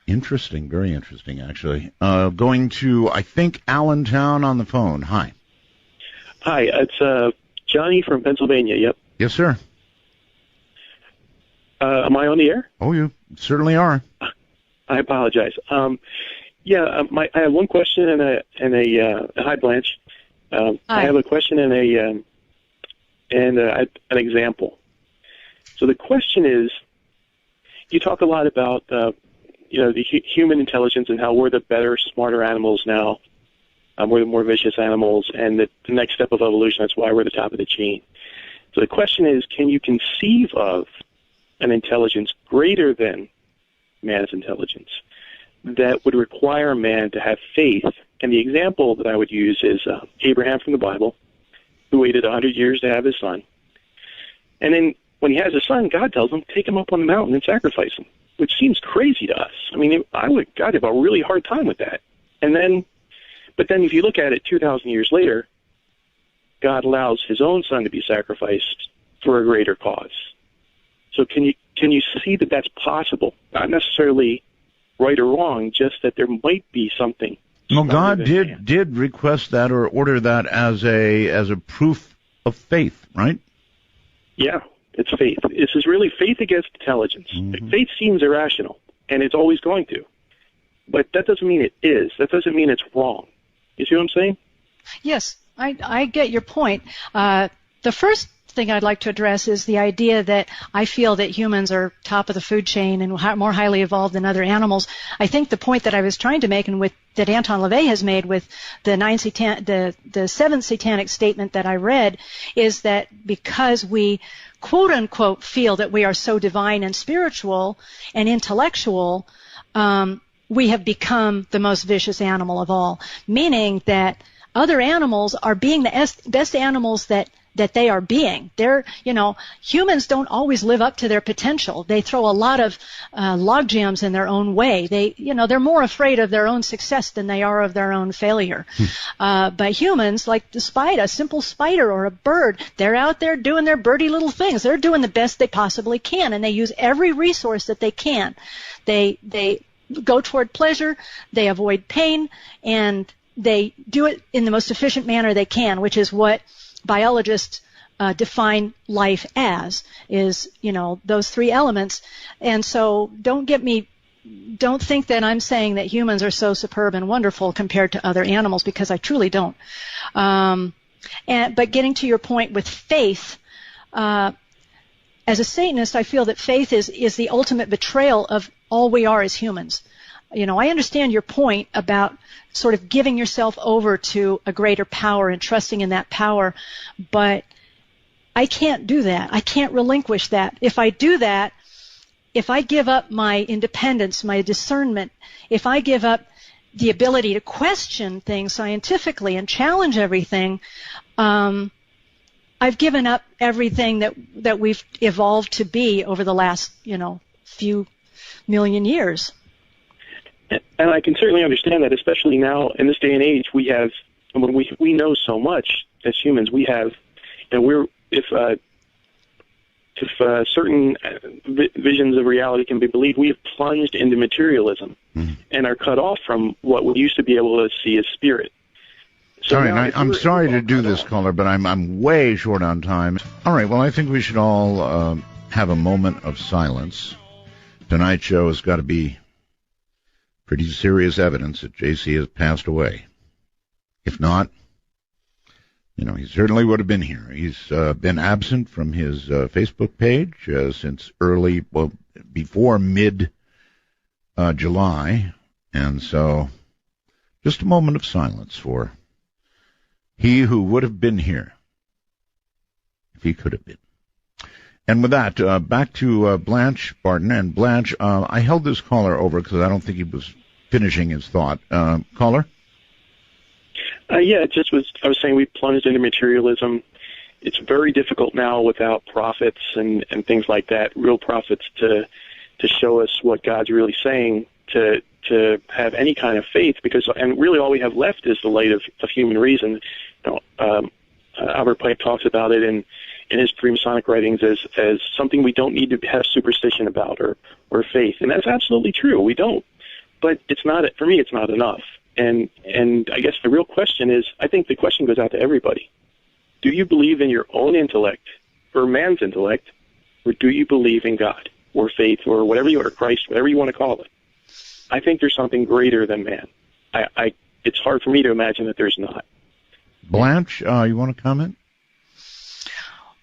Interesting, very interesting, actually. Going to, I think, Allentown on the phone. Hi. Hi, it's Johnny from Pennsylvania. Yep. Yes, sir. Am I on the air? Oh, you certainly are. I apologize. I have one question and a hi, Blanche. Hi. I have a question and an example. So the question is, you talk a lot about the human intelligence and how we're the better, smarter animals now. We're the more vicious animals, and the next step of evolution, that's why we're the top of the chain. So the question is, can you conceive of an intelligence greater than man's intelligence that would require man to have faith? And the example that I would use is Abraham from the Bible, who waited 100 years to have his son. And then when he has his son, God tells him, take him up on the mountain and sacrifice him, which seems crazy to us. I mean, I'd have a really hard time with that. But then if you look at it 2,000 years later, God allows his own son to be sacrificed for a greater cause. So can you see that that's possible? Not necessarily right or wrong, just that there might be something. Well, God did request that or order that as a proof of faith, right? Yeah, it's faith. This is really faith against intelligence. Mm-hmm. Faith seems irrational, and it's always going to. But that doesn't mean it is. That doesn't mean it's wrong. You see what I'm saying? Yes, I get your point. The first thing I'd like to address is the idea that I feel that humans are top of the food chain and more highly evolved than other animals. I think the point that I was trying to make and that Anton LaVey has made with the seventh satanic statement that I read is that because we quote unquote feel that we are so divine and spiritual and intellectual, we have become the most vicious animal of all, meaning that other animals are being the best animals that they are being. Humans don't always live up to their potential. They throw a lot of log jams in their own way. They're more afraid of their own success than they are of their own failure. But humans, like a simple spider or a bird, they're out there doing their birdie little things. They're doing the best they possibly can, and they use every resource that they can. They go toward pleasure, they avoid pain, and they do it in the most efficient manner they can, which is what biologists define life as, is, those three elements. And so don't think that I'm saying that humans are so superb and wonderful compared to other animals, because I truly don't. But getting to your point with faith, as a Satanist, I feel that faith is the ultimate betrayal of all we are as humans. I understand your point about sort of giving yourself over to a greater power and trusting in that power, but I can't do that. I can't relinquish that. If I do that, if I give up my independence, my discernment, if I give up the ability to question things scientifically and challenge everything, I've given up everything that we've evolved to be over the last, few million years. And I can certainly understand that, especially now in this day and age. We know so much as humans. We have, if certain visions of reality can be believed, we have plunged into materialism and are cut off from what we used to be able to see as spirit. So all right, I'm sorry to do this, caller, but I'm way short on time. All right, well, I think we should all have a moment of silence. Tonight's show has got to be pretty serious evidence that J.C. has passed away. If not, he certainly would have been here. He's been absent from his Facebook page since before mid-July. And so just a moment of silence for he who would have been here if he could have been. And with that, back to Blanche Barton. And Blanche, I held this caller over because I don't think he was finishing his thought. Caller? I was saying we plunged into materialism. It's very difficult now without prophets and things like that, real prophets to show us what God's really saying, to have any kind of faith, and really all we have left is the light of human reason. Albert Pike talks about it in his Freemasonic writings as something we don't need to have superstition about or faith, and that's absolutely true. We don't, but it's not, for me, it's not enough. And I guess the real question is, I think the question goes out to everybody. Do you believe in your own intellect, or man's intellect, or do you believe in God, or faith, or whatever or Christ, whatever you want to call it? I think there's something greater than man. It's hard for me to imagine that there's not. Blanche, you want to comment?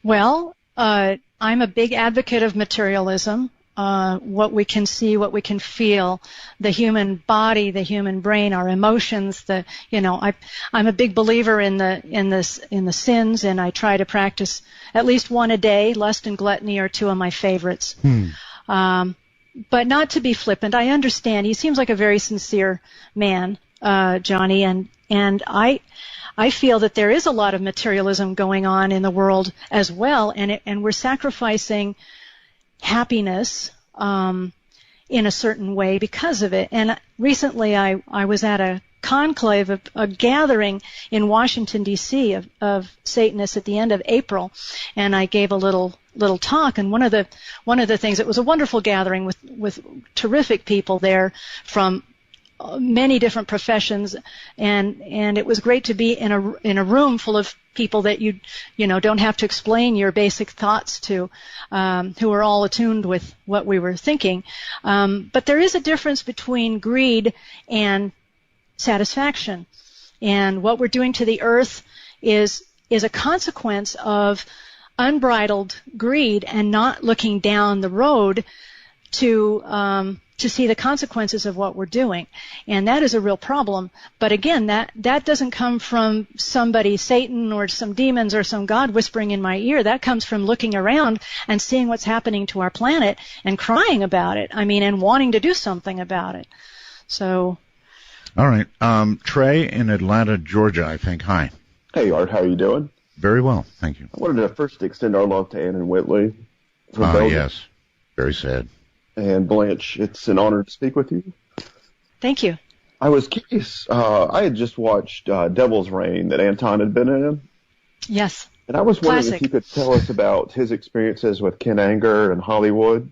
Well, I'm a big advocate of materialism. What we can see, what we can feel, the human body, the human brain, our emotions. I'm a big believer in the sins, and I try to practice at least one a day. Lust and gluttony are two of my favorites. But not to be flippant. I understand. He seems like a very sincere man, Johnny, and I feel that there is a lot of materialism going on in the world as well, and we're sacrificing happiness in a certain way because of it. And recently I was at a conclave, a gathering in Washington, D.C. of Satanists at the end of April, and I gave a little talk. And one of the things, it was a wonderful gathering with terrific people there from many different professions, and it was great to be in a room full of people that you don't have to explain your basic thoughts to, who are all attuned with what we were thinking. But there is a difference between greed and satisfaction, and what we're doing to the earth is a consequence of unbridled greed and not looking down the road to see the consequences of what we're doing. And that is a real problem. But again, that doesn't come from somebody, Satan or some demons or some God whispering in my ear. That comes from looking around and seeing what's happening to our planet and crying about it. And wanting to do something about it. So. All right. Trey in Atlanta, Georgia, I think. Hi. Hey, Art. How are you doing? Very well. Thank you. I wanted to first extend our love to Ann and Whitley. Yes. Very sad. And Blanche, it's an honor to speak with you. Thank you. I was curious. I had just watched Devil's Reign that Anton had been in. Yes. And I was wondering Classic. if you could tell us about his experiences with Ken Anger and Hollywood.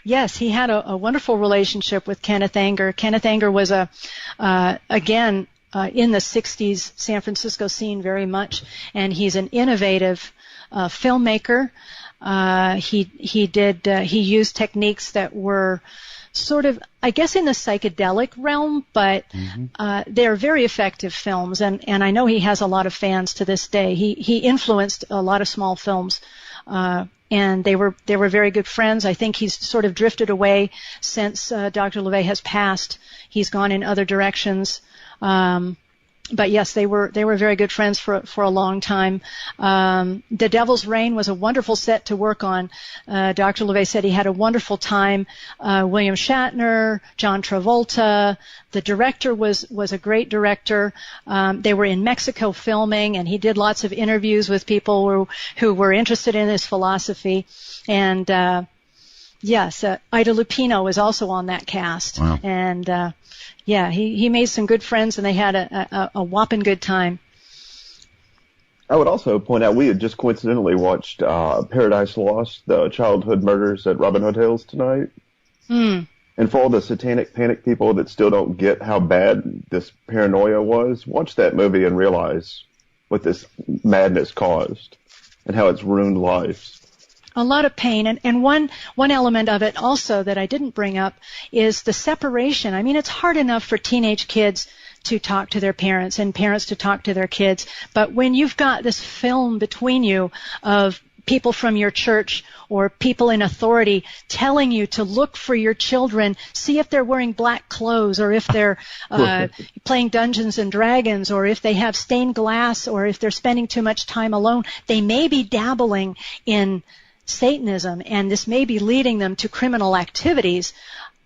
Yes, he had a wonderful relationship with Kenneth Anger. Kenneth Anger was in the 60s San Francisco scene very much, and he's an innovative filmmaker. He used techniques that were sort of, I guess, in the psychedelic realm, but they're very effective films, and I know he has a lot of fans to this day. He influenced a lot of small films, and they were very good friends. I think he's sort of drifted away since Dr. LaVey has passed. He's gone in other directions. But yes, they were very good friends for a long time. The Devil's Reign was a wonderful set to work on. Dr. LaVey said he had a wonderful time. William Shatner, John Travolta, the director was a great director. They were in Mexico filming, and he did lots of interviews with people who were interested in his philosophy. And yes, Ida Lupino was also on that cast. Wow. And yeah, he made some good friends, and they had a whopping good time. I would also point out we had just coincidentally watched Paradise Lost, the childhood murders at Robin Hood Hills tonight. And for all the satanic panic people that still don't get how bad this paranoia was, watch that movie and realize what this madness caused and how it's ruined lives. A lot of pain, and one element of it also that I didn't bring up is the separation. I mean, it's hard enough for teenage kids to talk to their parents and parents to talk to their kids, but when you've got this film between you of people from your church or people in authority telling you to look for your children, see if they're wearing black clothes, or if they're playing Dungeons and Dragons, or if they have stained glass, or if they're spending too much time alone, they may be dabbling in Satanism, and this may be leading them to criminal activities.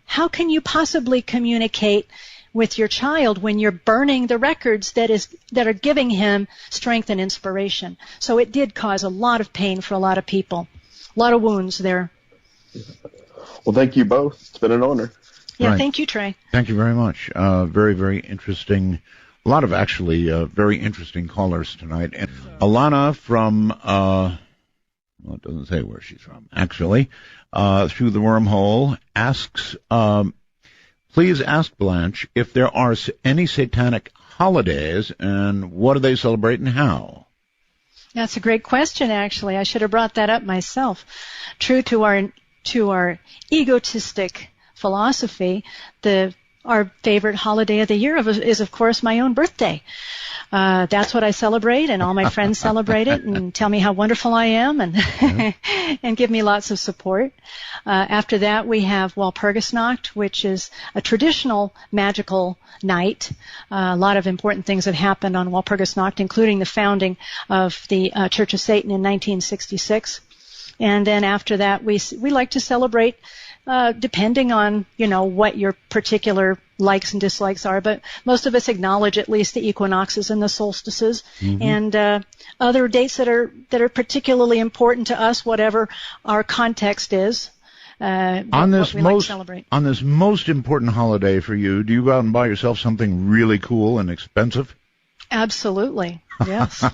How can you possibly communicate with your child when you're burning the records that are giving him strength and inspiration? So it did cause a lot of pain for a lot of people, a lot of wounds there. Well, thank you both. It's been an honor. Yeah, Right. Thank you, Trey. Thank you very much. Very, very interesting. A lot of actually very interesting callers tonight. And Alana from well, it doesn't say where she's from, actually, through the wormhole, asks, please ask Blanche if there are any satanic holidays, and what do they celebrate and how? That's a great question, actually. I should have brought that up myself. True to our egotistic philosophy, our favorite holiday of the year is, of course, my own birthday. That's what I celebrate, and all my friends celebrate it and tell me how wonderful I am and and give me lots of support. After that, we have Walpurgisnacht, which is a traditional magical night. A lot of important things have happened on Walpurgisnacht, including the founding of the Church of Satan in 1966. And then after that, we like to celebrate depending on, what your particular likes and dislikes are, but most of us acknowledge at least the equinoxes and the solstices, and other dates that are particularly important to us, whatever our context is. On this most important holiday for you, do you go out and buy yourself something really cool and expensive? Absolutely, yes. All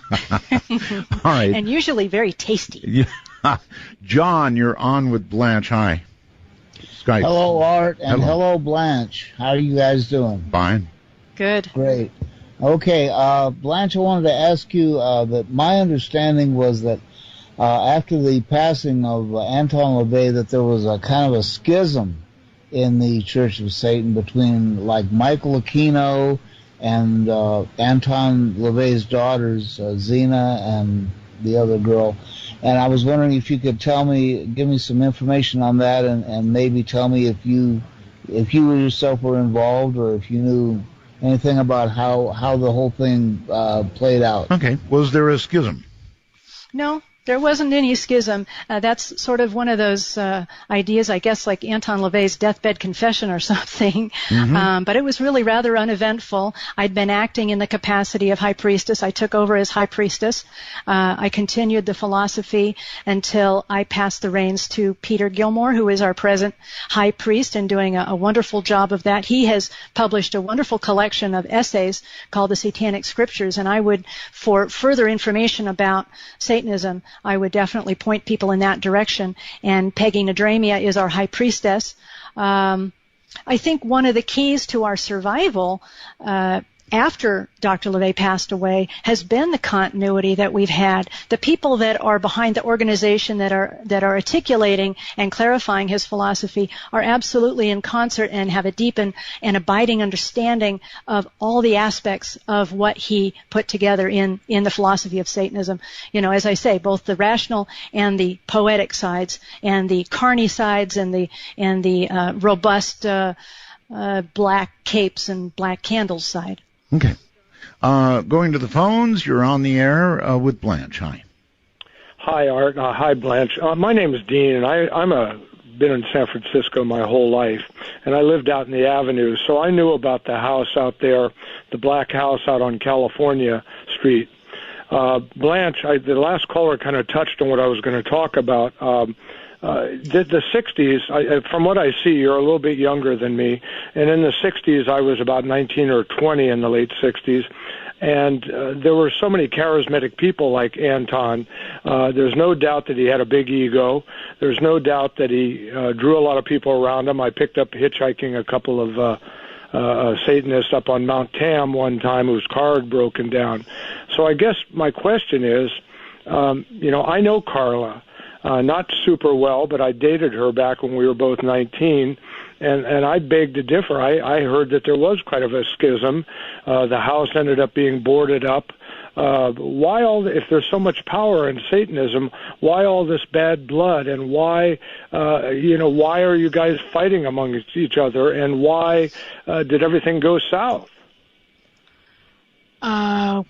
right. And usually very tasty. Yeah. John, you're on with Blanche. Hi. Skype. Hello, Art, and hello, Blanche. How are you guys doing? Fine. Good. Great. Okay, Blanche, I wanted to ask you that my understanding was that after the passing of Anton LaVey, that there was a kind of a schism in the Church of Satan between, like, Michael Aquino and Anton LaVey's daughters, Zena and the other girl. And I was wondering if you could give me some information on that, and maybe tell me if you yourself were involved, or if you knew anything about how the whole thing played out. Okay. Was there a schism? No, there wasn't any schism. That's sort of one of those ideas, I guess, like Anton LaVey's deathbed confession or something. But it was really rather uneventful. I'd been acting in the capacity of high priestess. I took over as high priestess. I continued the philosophy until I passed the reins to Peter Gilmore, who is our present high priest and doing a wonderful job of that. He has published a wonderful collection of essays called the Satanic Scriptures, and I would, for further information about Satanism, I would definitely point people in that direction. And Peggy Nadramia is our high priestess. I think one of the keys to our survival after Dr. LaVey passed away has been the continuity that we've had. The people that are behind the organization that are articulating and clarifying his philosophy are absolutely in concert and have a deep and abiding understanding of all the aspects of what he put together in the philosophy of Satanism. You know, as I say, both the rational and the poetic sides, and the carny sides, and the robust black capes and black candles side. Okay. Going to the phones, you're on the air with Blanche. Hi. Hi, Art. Hi, Blanche. My name is Dean, and I'm been in San Francisco my whole life, and I lived out in the Avenue, so I knew about the house out there, the black house out on California Street. Blanche, the last caller kind of touched on what I was going to talk about. The 60s, from what I see, you're a little bit younger than me, and in the 60s I was about 19 or 20 in the late 60s, and there were so many charismatic people like Anton. There's no doubt that he had a big ego. There's no doubt that he drew a lot of people around him. I picked up hitchhiking a couple of Satanists up on Mount Tam one time whose car had broken down. So I guess my question is, I know Carla. Not super well, but I dated her back when we were both 19, and I beg to differ. I heard that there was quite of a schism. The house ended up being boarded up. Why if there's so much power in Satanism, why all this bad blood, and why are you guys fighting among each other, and why did everything go south?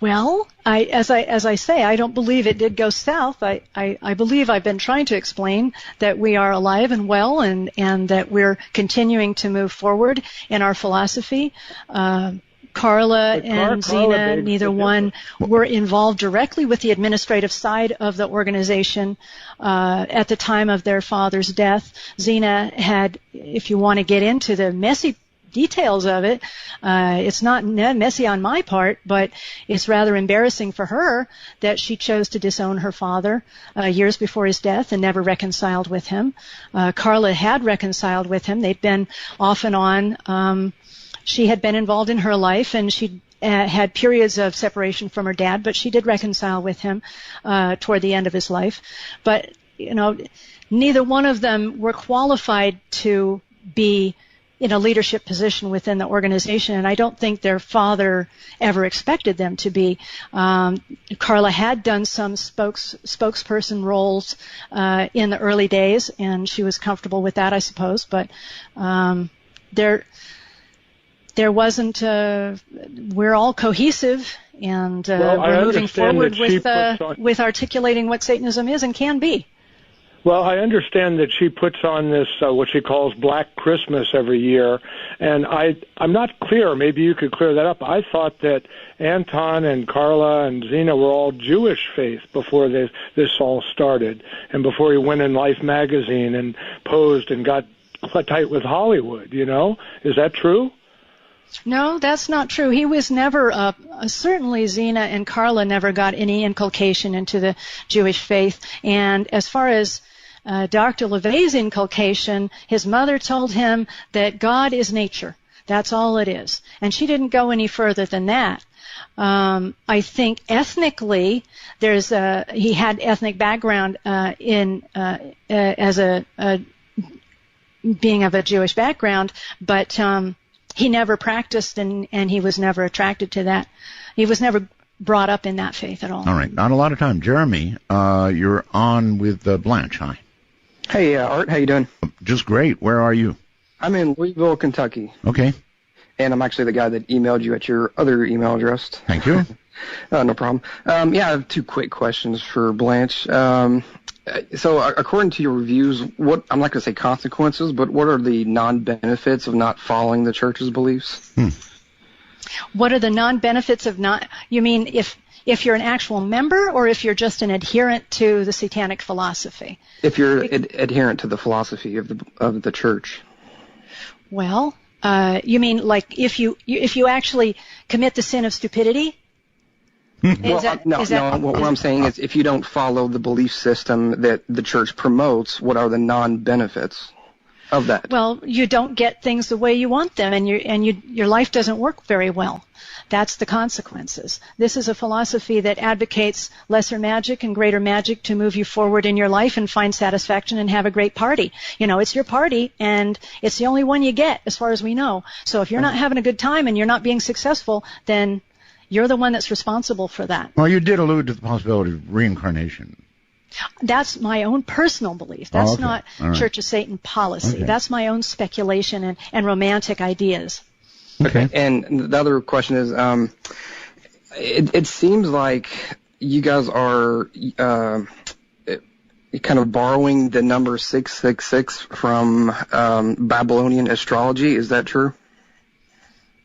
Well, as I say, I don't believe it did go south. I believe I've been trying to explain that we are alive and well, and that we're continuing to move forward in our philosophy. Carla and Zena, neither one were involved directly with the administrative side of the organization at the time of their father's death. Zena had, if you want to get into the messy details of it, it's not messy on my part, but it's rather embarrassing for her that she chose to disown her father years before his death and never reconciled with him. Carla had reconciled with him. They'd been off and on. She had been involved in her life, and she had periods of separation from her dad, but she did reconcile with him toward the end of his life. But, neither one of them were qualified to be in a leadership position within the organization, and I don't think their father ever expected them to be. Carla had done some spokesperson roles in the early days, and she was comfortable with that, I suppose, but there wasn't, we're all cohesive, and we're moving forward with articulating what Satanism is and can be. Well, I understand that she puts on this, what she calls Black Christmas every year, and I'm not clear. Maybe you could clear that up. I thought that Anton and Carla and Zena were all Jewish faith before this all started, and before he went in Life magazine and posed and got tight with Hollywood, Is that true? No, that's not true. He was never, certainly Zena and Carla never got any inculcation into the Jewish faith. And as far as Dr. LaVey's inculcation, his mother told him that God is nature. That's all it is. And she didn't go any further than that. I think ethnically, he had ethnic background as a being of a Jewish background, but he never practiced, and he was never attracted to that. He was never brought up in that faith at all. All right. Not a lot of time. Jeremy, you're on with Blanche. Hi. Hey, Art. How you doing? Just great. Where are you? I'm in Louisville, Kentucky. Okay. And I'm actually the guy that emailed you at your other email address. Thank you. No problem. I have two quick questions for Blanche. So according to your reviews, I'm not going to say consequences, but what are the non-benefits of not following the church's beliefs? What are the non-benefits of not, you mean if you're an actual member, or if you're just an adherent to the Satanic philosophy? If you're adherent to the philosophy of the church. Well, you mean like if you actually commit the sin of stupidity? What I'm saying is, if you don't follow the belief system that the church promotes, what are the non-benefits of that? Well, you don't get things the way you want them, and your life doesn't work very well. That's the consequences. This is a philosophy that advocates lesser magic and greater magic to move you forward in your life and find satisfaction and have a great party. It's your party, and it's the only one you get, as far as we know. So if you're not having a good time and you're not being successful, then you're the one that's responsible for that. Well, you did allude to the possibility of reincarnation. That's my own personal belief. That's not All right. Church of Satan policy. Okay. That's my own speculation and romantic ideas. Okay. And the other question is, it seems like you guys are kind of borrowing the number 666 from Babylonian astrology. Is that true?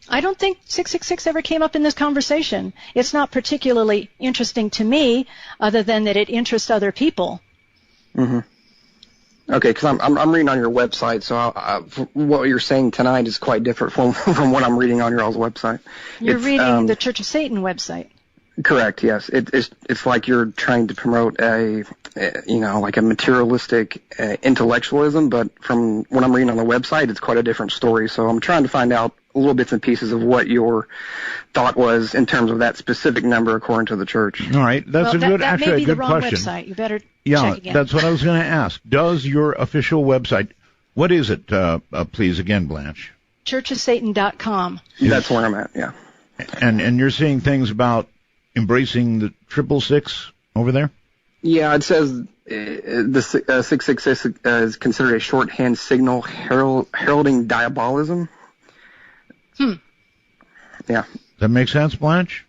I don't think 666 ever came up in this conversation. It's not particularly interesting to me, other than that it interests other people. Mm-hmm. Okay, because I'm reading on your website, so what you're saying tonight is quite different from what I'm reading on your all's website. You're reading the Church of Satan website. Correct. Yes, it's like you're trying to promote like a materialistic intellectualism, but from what I'm reading on the website, it's quite a different story. So I'm trying to find out little bits and pieces of what your thought was in terms of that specific number according to the church. All right, that's that actually may be a good the wrong question. Website. You better Yeah, check again. that's what I was going to ask. Does your official website, what is it, please, again, Blanche? churchofsatan.com. That's where I'm at, yeah. And you're seeing things about embracing the 666 over there? Yeah, it says the 666 is considered a shorthand signal heralding diabolism. Yeah. Does that make sense, Blanche?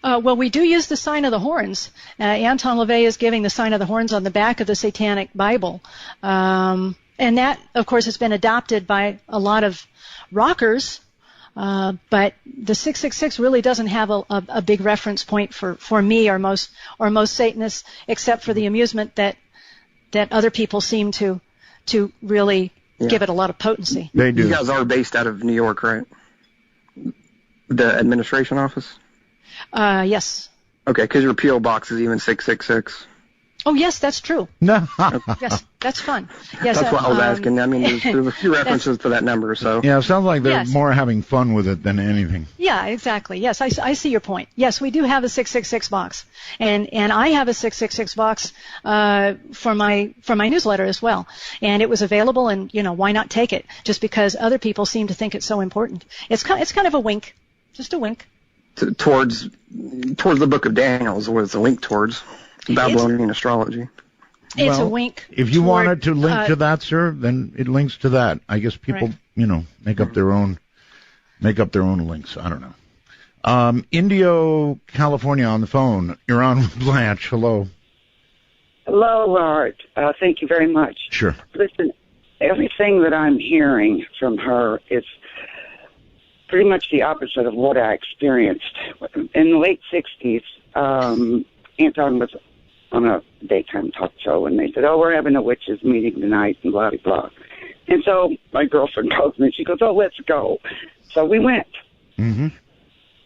Well, we do use the sign of the horns. Anton LaVey is giving the sign of the horns on the back of the Satanic Bible. And that, of course, has been adopted by a lot of rockers. But the 666 really doesn't have a big reference point for me or most Satanists, except for the amusement that other people seem to really give it a lot of potency. They do. You guys are based out of New York, right? The administration office? Yes. Okay, because your P.O. box is even 666. Oh, yes, that's true. No. Yes, that's fun. Yes, that's what I was asking. I mean, there's a few references to that number, so. Yeah, it sounds like they're Yes. more having fun with it than anything. Yeah, exactly. Yes, I see your point. Yes, we do have a 666 box, and I have a 666 box for my newsletter as well. And it was available, and why not take it? Just because other people seem to think it's so important. It's kind of a wink, just a wink. Towards the Book of Daniel is what it's a link towards. Babylonian astrology. It's a wink. If you wanted to link to that, sir, then it links to that. I guess people, make up their own links. I don't know. Indio, California, on the phone. You're on with Blanche. Hello. Hello, Art. Thank you very much. Sure. Listen, everything that I'm hearing from her is pretty much the opposite of what I experienced. In the late 60s, Anton was on a daytime talk show, and they said, we're having a witches meeting tonight, and blah, blah, blah. And so my girlfriend calls me, and she goes, let's go. So we went. Mm-hmm.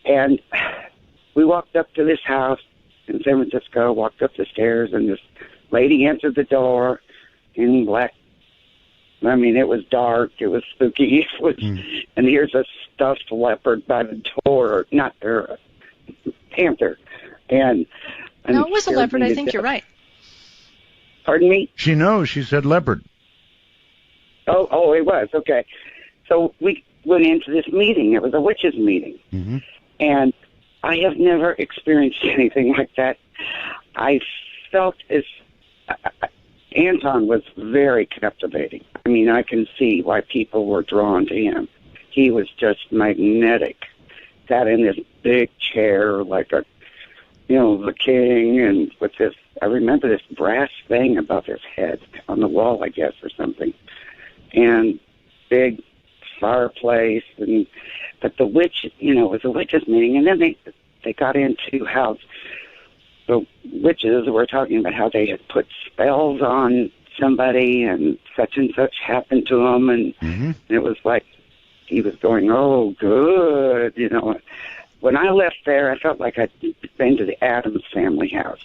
And we walked up to this house in San Francisco, walked up the stairs, and this lady answered the door in black. I mean, it was dark. It was spooky. And here's a stuffed leopard by the door, not a panther. And no, it was a leopard. I think you're right. Pardon me? She knows. She said leopard. Oh, it was. Okay. So we went into this meeting. It was a witches meeting. Mm-hmm. And I have never experienced anything like that. I felt Anton was very captivating. I mean, I can see why people were drawn to him. He was just magnetic. Sat in this big chair like the king, and with this, I remember this brass thing above his head on the wall, I guess, or something. And big fireplace, but the witch, it was a witches meeting, and then they got into how the witches were talking about how they had put spells on somebody and such happened to them, and it was like he was going, oh, good, when I left there, I felt like I'd been to the Addams Family house.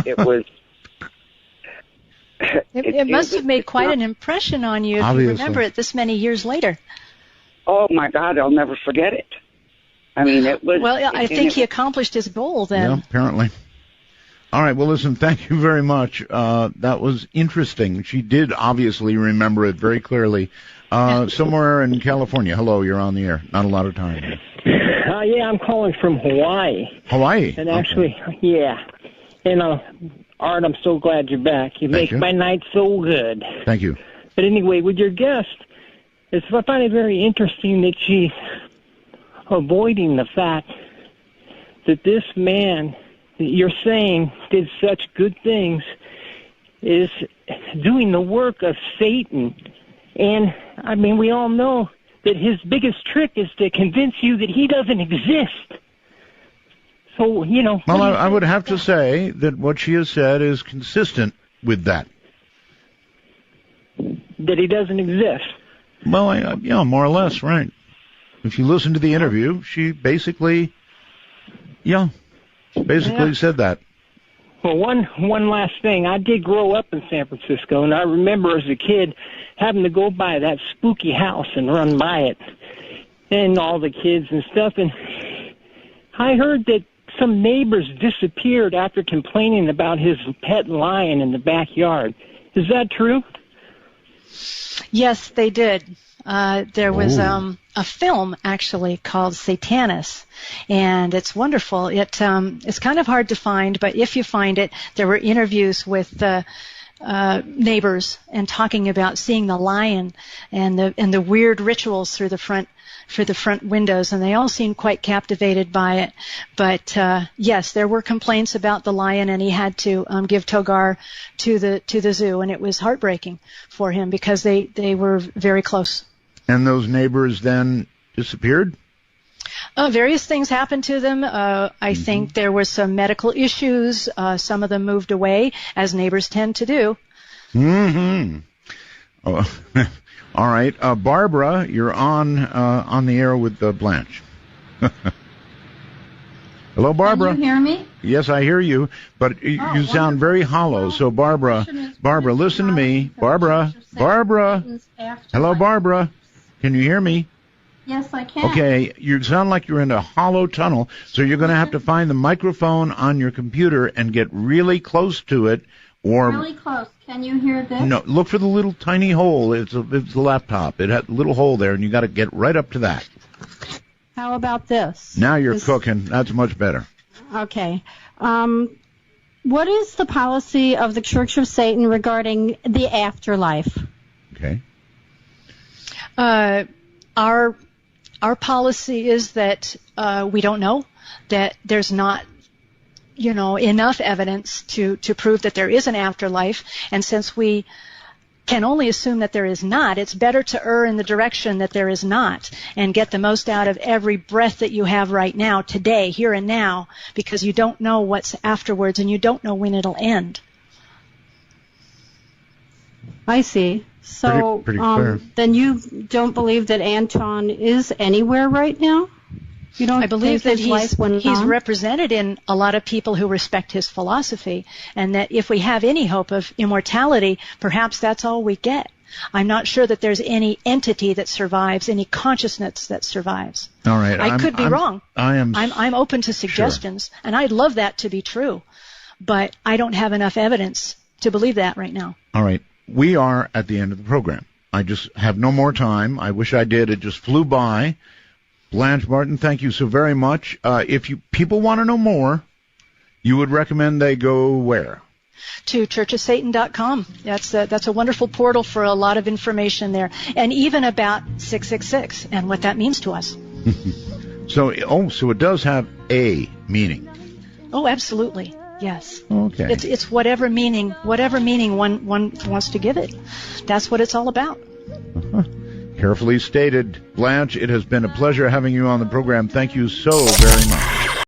It was. It must have made quite an impression on you if you remember it this many years later. Oh my God, I'll never forget it. I mean, it was. Well, I think he accomplished his goal then. Yeah, apparently. All right, well, listen, thank you very much. That was interesting. She did obviously remember it very clearly. Somewhere in California. Hello, you're on the air. Not a lot of time. Yeah, I'm calling from Hawaii. Hawaii? And actually, yeah. And Art, I'm so glad you're back. You make my night so good. Thank you. But anyway, with your guest, I find it very interesting that she's avoiding the fact that this man that you're saying did such good things is doing the work of Satan. And, I mean, we all know that his biggest trick is to convince you that he doesn't exist. So, you know. Well, I would have to say that what she has said is consistent with that. That he doesn't exist. Well, yeah, more or less, right. If you listen to the interview, she basically said that. Well, one last thing. I did grow up in San Francisco, and I remember as a kid having to go by that spooky house and run by it, and all the kids and stuff. And I heard that some neighbors disappeared after complaining about his pet lion in the backyard. Is that true? Yes, they did. There was a film actually called Satanist, and it's wonderful. It's kind of hard to find, but if you find it, there were interviews with neighbors and talking about seeing the lion and the weird rituals through the front windows, and they all seemed quite captivated by it. But yes, there were complaints about the lion, and he had to give Togar to the zoo, and it was heartbreaking for him because they were very close. And those neighbors then disappeared? Various things happened to them. I think there were some medical issues. Some of them moved away, as neighbors tend to do. Mm-hmm. Oh, all right. Barbara, you're on the air with Blanche. Hello, Barbara. Can you hear me? Yes, I hear you, but you sound very hollow. So, Barbara, listen to me. Barbara. Hello, Barbara. Can you hear me? Yes, I can. Okay, you sound like you're in a hollow tunnel, so you're going to have to find the microphone on your computer and get really close to it, or really close. Can you hear this? No, look for the little tiny hole. It's a laptop. It has a little hole there, and you got to get right up to that. How about this? Now you're cooking. That's much better. Okay. What is the policy of the Church of Satan regarding the afterlife? Okay. Our policy is that we don't know, that there's not, enough evidence to prove that there is an afterlife, and since we can only assume that there is not, it's better to err in the direction that there is not and get the most out of every breath that you have right now, today, here and now, because you don't know what's afterwards and you don't know when it'll end. I see. So pretty clear. Then you don't believe that Anton is anywhere right now? You don't I believe that he's represented in a lot of people who respect his philosophy, and that if we have any hope of immortality, perhaps that's all we get. I'm not sure that there's any entity that survives, any consciousness that survives. All right. I could be wrong. I'm open to suggestions, sure. And I'd love that to be true, but I don't have enough evidence to believe that right now. All right. We are at the end of the program. I just have no more time. I wish I did. It just flew by. Blanche Barton, thank you so very much. If people want to know more, you would recommend they go where? To churchofsatan.com. That's a wonderful portal for a lot of information there, and even about 666 and what that means to us. So it does have a meaning. Oh, absolutely. Yes. Okay. It's whatever meaning one wants to give it. That's what it's all about. Uh-huh. Carefully stated. Blanche, it has been a pleasure having you on the program. Thank you so very much.